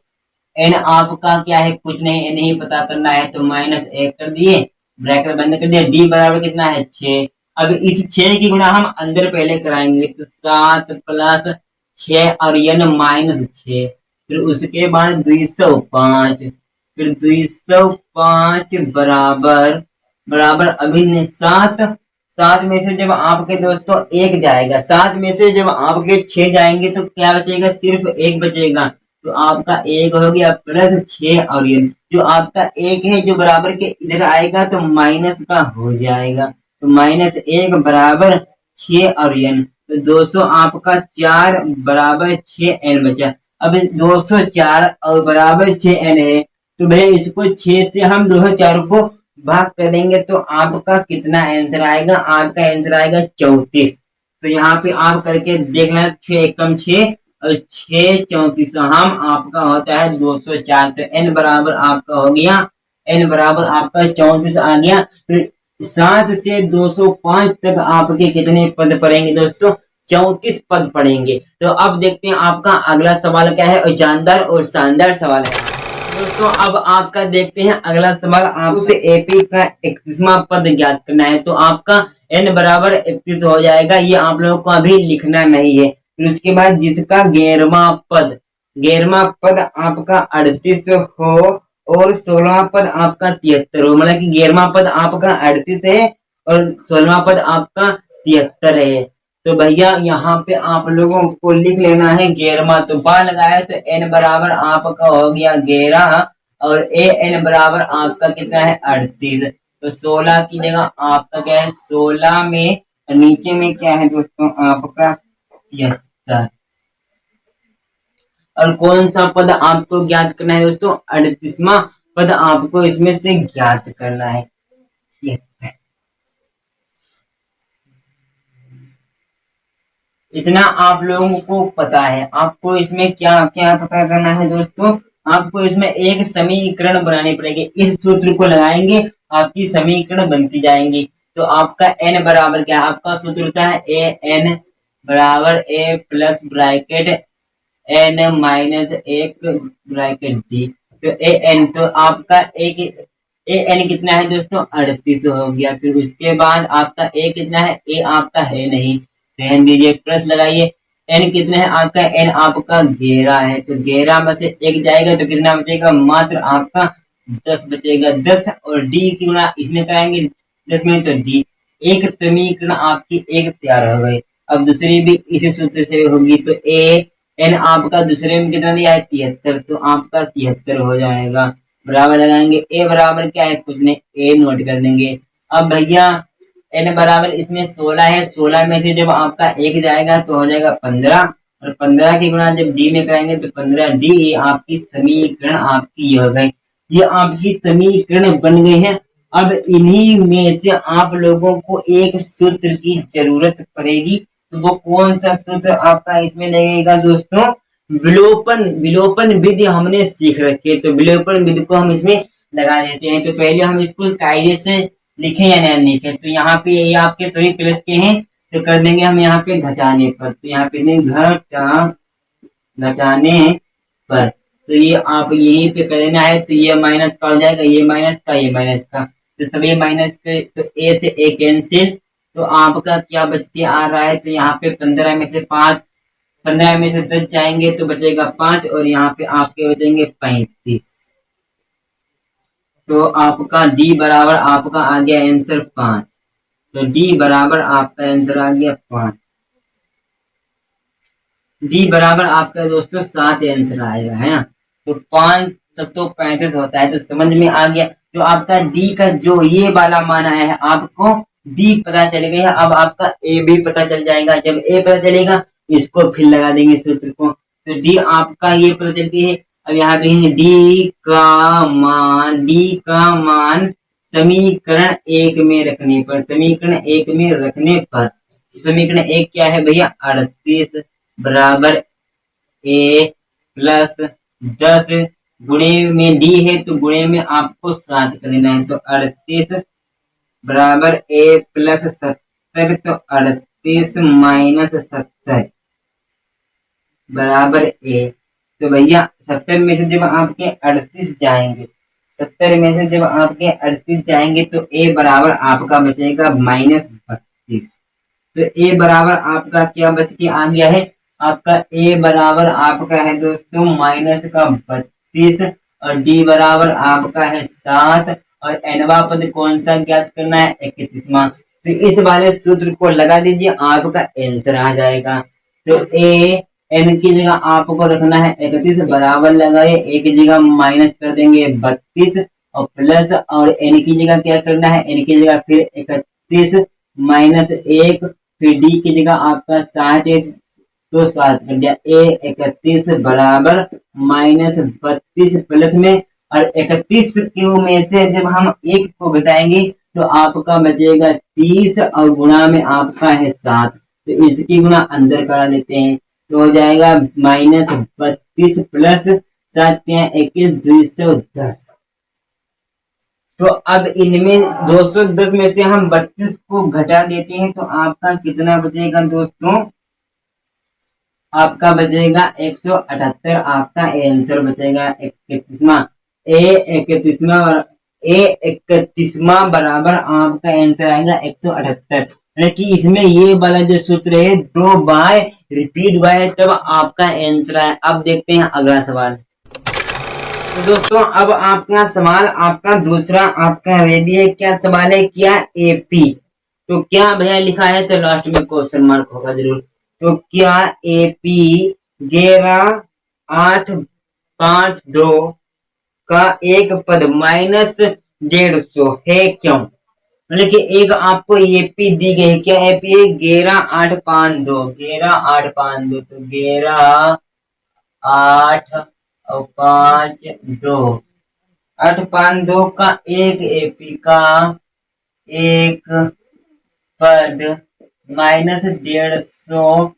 N आपका क्या है, कुछ नहीं, N ही पता करना है, तो -1 कर दिए, ब्रैकेट बंद कर दिया। D बराबर कितना है, 6। अब इस 6 की गुणा हम अंदर पहले कराएंगे, तो 7 + 6 और N -6, फिर उसके बाद 205, फिर 205 बराबर अभिन्न 7 में से जब आपके दोस्तों 1 जाएगा, 7 में से जब आपके 6 जाएंगे तो क्या बचेगा, सिर्फ 1 बचेगा। तो आपका 1 हो गया प्लस 6 और N, जो आपका 1 है जो बराबर के इधर आएगा तो माइनस का हो जाएगा, तो -1 बराबर 6 और N, तो 200 आपका 4 बराबर 6 N बचा। अब 204 और बराबर 6 N है, तो भैया इसको 6 से हम 204 को भाग करेंगे तो आपका कितना आंसर आएगा, आपका आंसर आएगा 34। तो यहाँ पे आप करके देख लें, 6 एकम 6 और 6 34 हम आपका होता है 204। तो N बराबर आपका हो गया, N बराबर आपका 34 आ गया। तो 7 से 205 तक आपके कितने पद पड़ेंगे दोस्तों, 34 पद पड़ेंगे। तो अब देखते हैं आपका अगला सवाल क्या है, और जानदार और शानदार सवाल है दोस्तों। अब आपका देखते हैं अगला सवाल, आपसे AP का 31वां पद ज्ञात करना है। तो आपका n बराबर 31 हो जाएगा। ये आप लोगों को अभी लिखना नहीं है। फिर उसके बाद जिसका 11वां पद आपका 38 हो और 16वां पद आपका 73 हो, मतलब कि 11वां पद आपका 38 है और 16वां पद आपका 73 है। तो भैया यहाँ पे आप लोगों को लिख लेना है 11वां। तो बा लगाया तो n बराबर आपका हो गया 11 और ए एन बराबर आपका कितना है 38। तो 16 की जगह आपका क्या है 16 में, नीचे में क्या है दोस्तों आपका 73। और कौन सा पद आपको ज्ञात करना है दोस्तों 38वां पद आपको इसमें से ज्ञात करना है। इतना आप लोगों को पता है। आपको इसमें क्या क्या पता करना है दोस्तों, आपको इसमें एक समीकरण बनानी पड़ेगी। इस सूत्र को लगाएंगे आपकी समीकरण बनती जाएंगी। तो आपका n बराबर क्या है, आपका सूत्र होता है ए एन बराबर ए प्लस ब्रैकेट एन माइनस एक ब्रैकेट डी। तो ए एन तो आपका एक ए एन कितना है दोस्तों 38 हो गया। फिर उसके बाद आपका ए कितना है, ए आपका है नहीं, रहने दीजिए, प्लस लगाइए। एन कितना है आपका, एन आपका 11 है। तो 11 में से एक जाएगा तो कितना बचेगा, मात्र आपका 10 बचेगा। 10 और डी की गुणा इसमें कराएंगे 10 में, तो डी एक समीकरण आपकी एक तैयार हो गई। अब दूसरी भी इसी सूत्र से होगी। तो ए एन आपका दूसरे में कितना दिया है 73, तो आपका 73 हो जाएगा। बराबर लगाएंगे, ए बराबर क्या है कुछ नहीं, ए नोट कर देंगे। अब भैया एन बराबर इसमें 16 है, 16 में से जब आपका एक जाएगा तो हो जाएगा 15 और 15 की गुणा जब डी में कराएंगे तो 15 डी। आपकी समीकरण आपकी ये हो गई, ये आपकी समीकरण बन गई है। अब इन्हीं में से आप लोगों को एक सूत्र की जरूरत पड़ेगी। तो वो कौन सा सूत्र आपका इसमें लगेगा दोस्तों, विलोपन विधि हमने सीख रखी है। तो विलोपन विधि को हम इसमें लगा देते हैं। तो पहले हम इसको कायदे से लिखें या नहीं लिखें। तो यहाँ पे ये आपके सभी प्लस के हैं, तो कर देंगे हम यहाँ पे घटाने पर। तो यहाँ पे घटाने पर, तो ये आप यहीं पे कर देना है। तो ये माइनस का हो जाएगा, ये माइनस का, ये माइनस का, तो सभी माइनस के, तो ए से ए कैंसिल। तो आपका क्या बच के आ रहा है, तो यहाँ पे 15 में से 5, 15 में से 10 जाएंगे तो बचेगा 5 और यहाँ पे आपके बचेंगे 35। तो आपका डी बराबर आपका आ गया आंसर 5। तो डी बराबर आपका आंसर आ गया 5। डी बराबर आपका दोस्तों 7 आंसर आएगा, है ना। तो 5 सब तो 35 होता है, तो समझ में आ गया। तो आपका डी का जो ये वाला मान आया है, आपको डी पता चल गया। अब आपका ए भी पता चल जाएगा। जब ए पता चलेगा इसको फिर लगा देंगे सूत्र को। तो डी आपका ये पता चलती है। अब यहाँ पे डी का मान समीकरण एक में रखने पर, समीकरण एक में रखने पर, समीकरण एक क्या है भैया 38 बराबर ए प्लस 10 गुणे में डी है, तो गुणे में आपको 7 कर देना है। तो 38 बराबर ए प्लस 70, तो 38 माइनस 70 बराबर ए। तो भैया 70 में से जब आपके 38 जाएंगे, 70 में से जब आपके 38 जाएंगे तो ए बराबर आपका बचेगा माइनस 32। तो ए बराबर आपका क्या बच के आ गया है, आपका ए बराबर आपका है दोस्तों माइनस का 32 और डी बराबर आपका है 7 और एनवा पद कौन सा ज्ञात करना है 31वां। तो इस वाले सूत्र को लगा दीजिए, आपका आंसर आ जाएगा। तो ए एन की जगह आपको रखना है 31 बराबर लगाए, ए की जगह माइनस कर देंगे 32 और प्लस, और एन की जगह क्या करना है, एन की जगह फिर 31 माइनस 1, फिर डी की जगह आपका 7 तो 7 कर दिया। ए 31 बराबर माइनस 32 प्लस में, और 31 के में से जब हम एक को घटाएंगे तो आपका बचेगा 30 और गुणा में आपका है 7। तो इसकी गुणा अंदर करा लेते हैं, तो हो जाएगा माइनस 32 प्लस 7 21 210। तो अब इनमें 210 में से हम 32 को घटा देते हैं, तो आपका कितना बचेगा दोस्तों, आपका बचेगा 178। आपका आंसर बचेगा 31वां। ए 31वां ए 31वां बराबर आपका आंसर आएगा 178। यानी कि इसमें ये वाला जो सूत्र है 2 बार रिपीट हुआ है तब आपका आंसर है। अब देखते हैं अगला सवाल। तो दोस्तों अब आपका सवाल आपका दूसरा आपका रेडी है। क्या सवाल है? क्या एपी, तो क्या भैया लिखा है? तो लास्ट में क्वेश्चन मार्क होगा जरूर। तो क्या एपी 11,852 का एक पद -150 है क्यों? मतलब कि एक आपको एपी दी गई है। क्या एपी है? 11,852, 11,852, तो 11,852, 852 का एक एपी का एक पद -150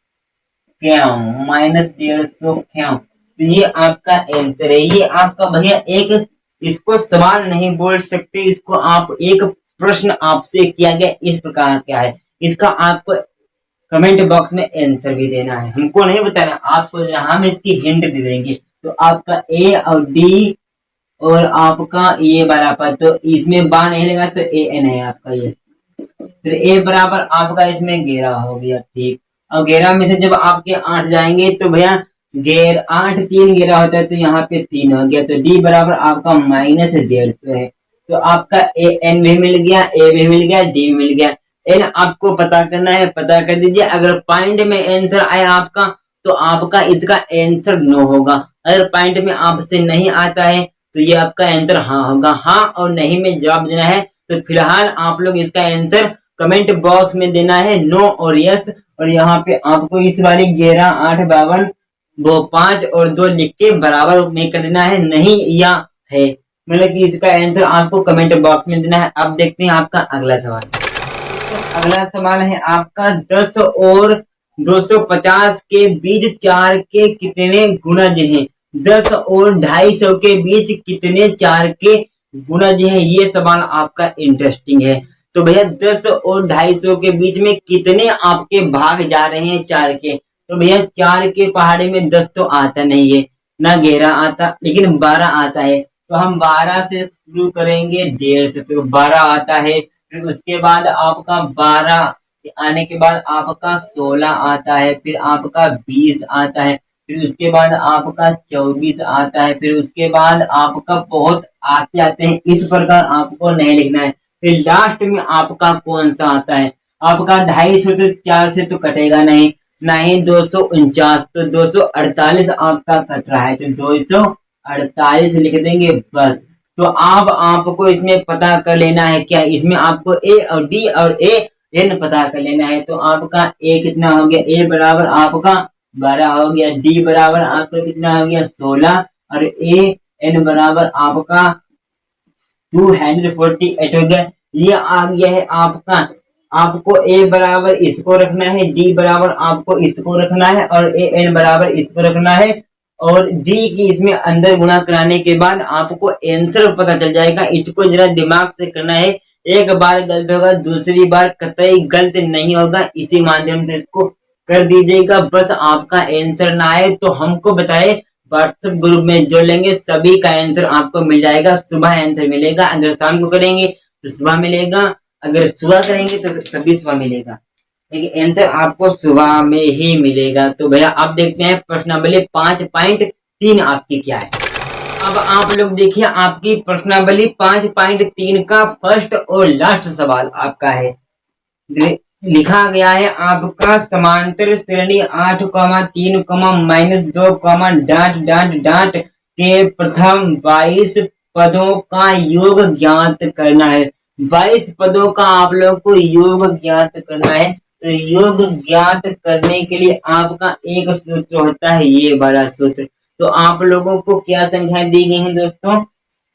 क्यों? -150 क्यों? तो ये आपका आंसर है। ये आपका भैया एक, इसको सवाल नहीं बोल सकते, इसको आप एक प्रश्न आपसे किया गया इस प्रकार क्या है, इसका आपको कमेंट बॉक्स में आंसर भी देना है। हमको नहीं बताना, आपको हम इसकी हिंट दे देंगे। तो आपका ए और डी और आपका ये बराबर, तो इसमें बार नहीं लगा तो ए एन है आपका ये। फिर ए बराबर आपका इसमें 11 हो गया, ठीक। और 11 में से जब आपके 8 जाएंगे तो भैया 8 3 11 होता है, तो यहाँ पे 3 हो गया। तो डी बराबर आपका -150 है। तो आपका ए एन भी मिल गया, ए भी मिल गया, डी भी मिल गया। एन आपको पता करना है, पता कर दीजिए। अगर पॉइंट में आंसर आया आपका तो आपका इसका आंसर नो होगा। अगर पॉइंट में आपसे नहीं आता है तो ये आपका आंसर हाँ होगा। हाँ और नहीं में जवाब देना है। तो फिलहाल आप लोग इसका आंसर कमेंट बॉक्स में देना है, नो और यस। और यहाँ पे आपको इस वाली 11,852 वो 5 और 2 लिख के बराबर में कर देना है, नहीं या है। मतलब कि इसका आंसर आपको कमेंट बॉक्स में देना है। अब देखते हैं आपका अगला सवाल। तो अगला सवाल है आपका 10 और 250 के बीच 4 के कितने गुणज हैं? 10 और 250 के बीच कितने 4 के गुणज हैं? ये सवाल आपका इंटरेस्टिंग है। तो भैया 10 और 250 के बीच में कितने आपके भाग जा रहे हैं 4 के? तो भैया 4 के पहाड़े में 10 तो आता नहीं है, ना 11 आता, लेकिन 12 आता है। तो हम 12 से शुरू करेंगे 1.5 से, तो 12 आता है। फिर उसके बाद आपका 12 आने के बाद आपका 16 आता है, फिर आपका 20 आता है, फिर उसके बाद आपका 24 आता है, फिर उसके बाद आपका बहुत आते आते हैं। इस प्रकार आपको नहीं लिखना है। फिर लास्ट में आपका कौन सा आता है? आपका 250, तो 4 से तो कटेगा नहीं, ना ही 249, तो 248 आपका कट रहा है, तो 248 लिख देंगे बस। तो अब आपको इसमें पता कर लेना है क्या, इसमें आपको ए और डी और ए एन पता कर लेना है। तो आपका ए कितना हो गया? ए बराबर आपका 12 हो गया, डी बराबर आपका कितना हो गया? 16, और ए एन बराबर आपका 248 हो गया। ये आ गया है आपका। आपको ए बराबर इसको रखना है, डी बराबर आपको इसको रखना है, और ए एन बराबर इसको रखना है, और डी की इसमें अंदर गुणा कराने के बाद आपको आंसर पता चल जाएगा। इसको जरा दिमाग से करना है, एक बार गलत होगा दूसरी बार कतई गलत नहीं होगा। इसी माध्यम से इसको कर दीजिएगा। बस आपका आंसर ना आए तो हमको बताए, व्हाट्सएप ग्रुप में जोड़ लेंगे, सभी का आंसर आपको मिल जाएगा। सुबह आंसर मिलेगा, अगर शाम को करेंगे तो सुबह मिलेगा, अगर सुबह करेंगे तो तभी सुबह मिलेगा, लेकिन आंसर आपको सुबह में ही मिलेगा। तो भैया आप देखते हैं प्रश्नावली 5.3 आपकी क्या है। अब आप लोग देखिए आपकी प्रश्नावली 5.3 का फर्स्ट और लास्ट सवाल आपका है। लिखा गया है आपका समांतर श्रेणी 8,3, -2, डाट डाट डाट के प्रथम 22 पदों का योग ज्ञात करना है। 22 पदों का आप लोग को योग ज्ञात करना है। तो योग ज्ञात करने के लिए आपका एक सूत्र होता है, ये वाला सूत्र। तो आप लोगों को क्या संख्या दी गई है दोस्तों?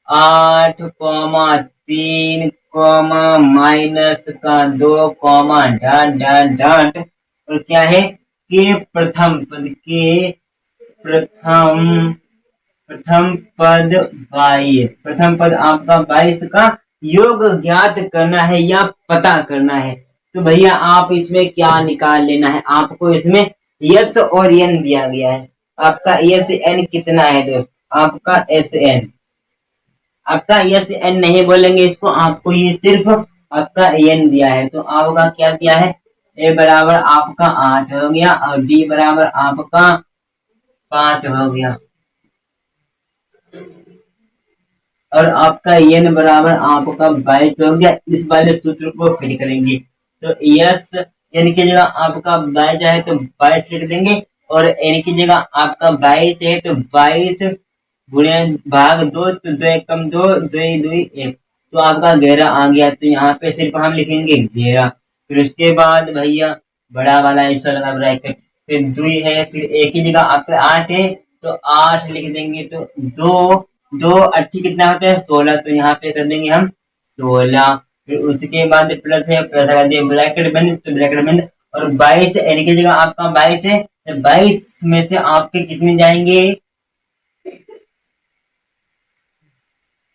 8,3, -2, डाट डाट डाट, और क्या है के प्रथम पद, के प्रथम पद 22, प्रथम पद आपका 22 का योग ज्ञात करना है या पता करना है। तो भैया आप इसमें क्या निकाल लेना है, आपको इसमें यस और एन दिया गया है। आपका एस एन कितना है दोस्त? आपका एस एन आपका यस एन नहीं बोलेंगे इसको, आपको ये सिर्फ आपका एन दिया है। तो आपका क्या दिया है, ए बराबर आपका 8 हो गया और डी बराबर आपका 5 हो गया और आपका एन बराबर आपका 22 हो गया। इस वाले सूत्र को फिट करेंगे तो यस एन की जगह आपका 22 है तो 22 लिख देंगे और एन की जगह आपका 22 है तो 22 गुणे भाग 2 तो 2 एक कम 2 2 2 1 तो आपका 11 आ गया। तो यहाँ पे सिर्फ हम लिखेंगे 11। फिर उसके बाद भैया बड़ा वाला ऐसा लगा ब्रैकेट, फिर 2 है, फिर एक ही जगह आपके 8 है तो 8 लिख देंगे। तो 2 2 8 कितना होता है 16, तो यहाँ पे कर देंगे हम 16। फिर उसके बाद प्लस है, प्लस लगा दिए, ब्रैकेट बंद तो ब्रैकेट बंद और 22 एन की जगह आपका 22 है, 22 में से आपके कितने जाएंगे,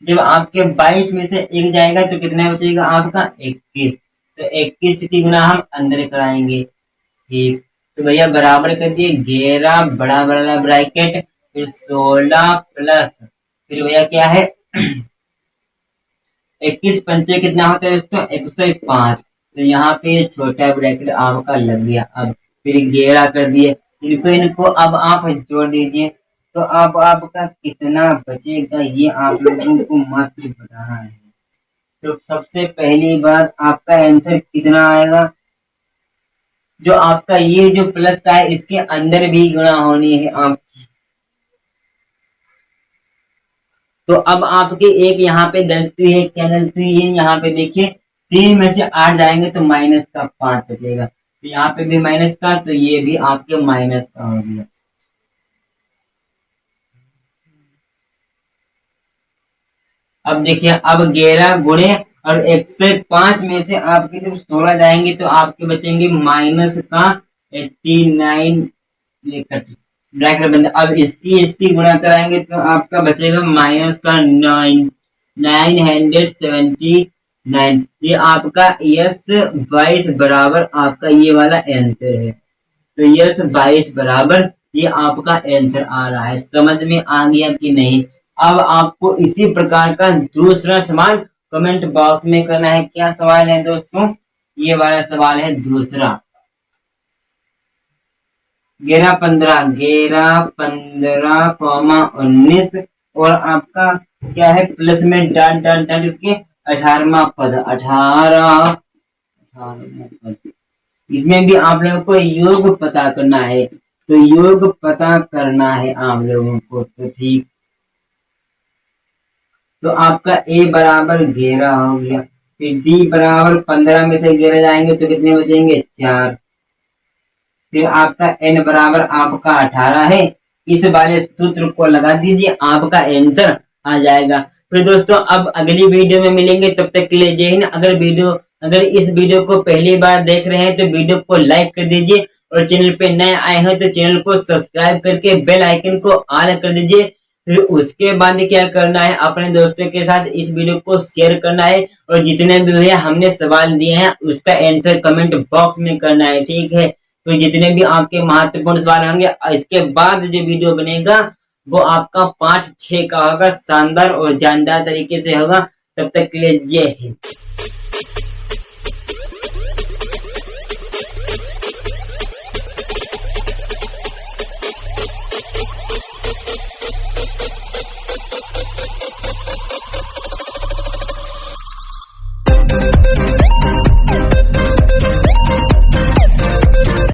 जब आपके 22 में से एक जाएगा तो कितना बचेगा आपका 21। तो 21 की गुना हम अंदर कराएंगे, ठीक। तो भैया बराबर कर दिए 11 बड़ा बड़ा ब्रैकेट फिर 16 प्लस फिर भैया क्या है 21 पंचे कितना होता है दोस्तों 105। तो यहाँ पे छोटा ब्रैकेट आपका लग गया। अब फिर 11 कर दिए, इनको अब आप जोड़ दीजिए तो अब आपका कितना बचेगा ये आप लोगों को मात्र बताना है। तो सबसे पहली बात आपका आंसर कितना आएगा, जो आपका ये जो प्लस का है इसके अंदर भी गुणा होनी है आपकी। तो अब आपके एक यहाँ पे गलती है, क्या गलती है यहाँ पे देखिए 3 में से 8 जाएंगे तो माइनस का 5 बचेगा, तो यहाँ पे भी माइनस का, तो ये भी आपके माइनस का हो गया। अब देखिए अब 11 गुणे और 105 में से आपके जब 16 जाएंगे तो आपके बचेंगे माइनस का 89 ब्रैकेट बंद। अब इसकी गुणा कराएंगे तो आपका बचेगा माइनस का 979। ये आपका यस 22 बराबर आपका ये वाला आंसर है। तो यस 22 बराबर ये आपका आंसर आ रहा है। समझ में आ गया कि नहीं। अब आपको इसी प्रकार का दूसरा सवाल कमेंट बॉक्स में करना है। क्या सवाल है दोस्तों, ये वाला सवाल है दूसरा 11 15 19 और आपका क्या है प्लस में डाट डाट डाट के 18वां पद 18 पद। इसमें भी आप लोगों को योग पता करना है, तो योग पता करना है आप लोगों को। तो ठीक, तो आपका ए बराबर 11 हो गया, फिर डी बराबर 15 में से 11 जाएंगे तो कितने बचेंगे 4। फिर आपका एन बराबर आपका 18 है। इस वाले सूत्र को लगा दीजिए, आपका आंसर आ जाएगा। फिर दोस्तों अब अगली वीडियो में मिलेंगे, तब तक के लिए जय हिंद। अगर इस वीडियो को पहली बार देख रहे हैं तो वीडियो को लाइक कर दीजिए और चैनल पे नए आए हैं तो चैनल को सब्सक्राइब करके बेल आइकन को ऑल कर दीजिए। फिर उसके बाद क्या करना है, अपने दोस्तों के साथ इस वीडियो को शेयर करना है और जितने भी भैया हमने सवाल दिए हैं उसका आंसर कमेंट बॉक्स में करना है, ठीक है। तो जितने भी आपके महत्वपूर्ण सवाल होंगे इसके बाद जो वीडियो बनेगा वो आपका पार्ट 6 का होगा, शानदार और जानदार तरीके से होगा। तब तक के लिए जय हिंद।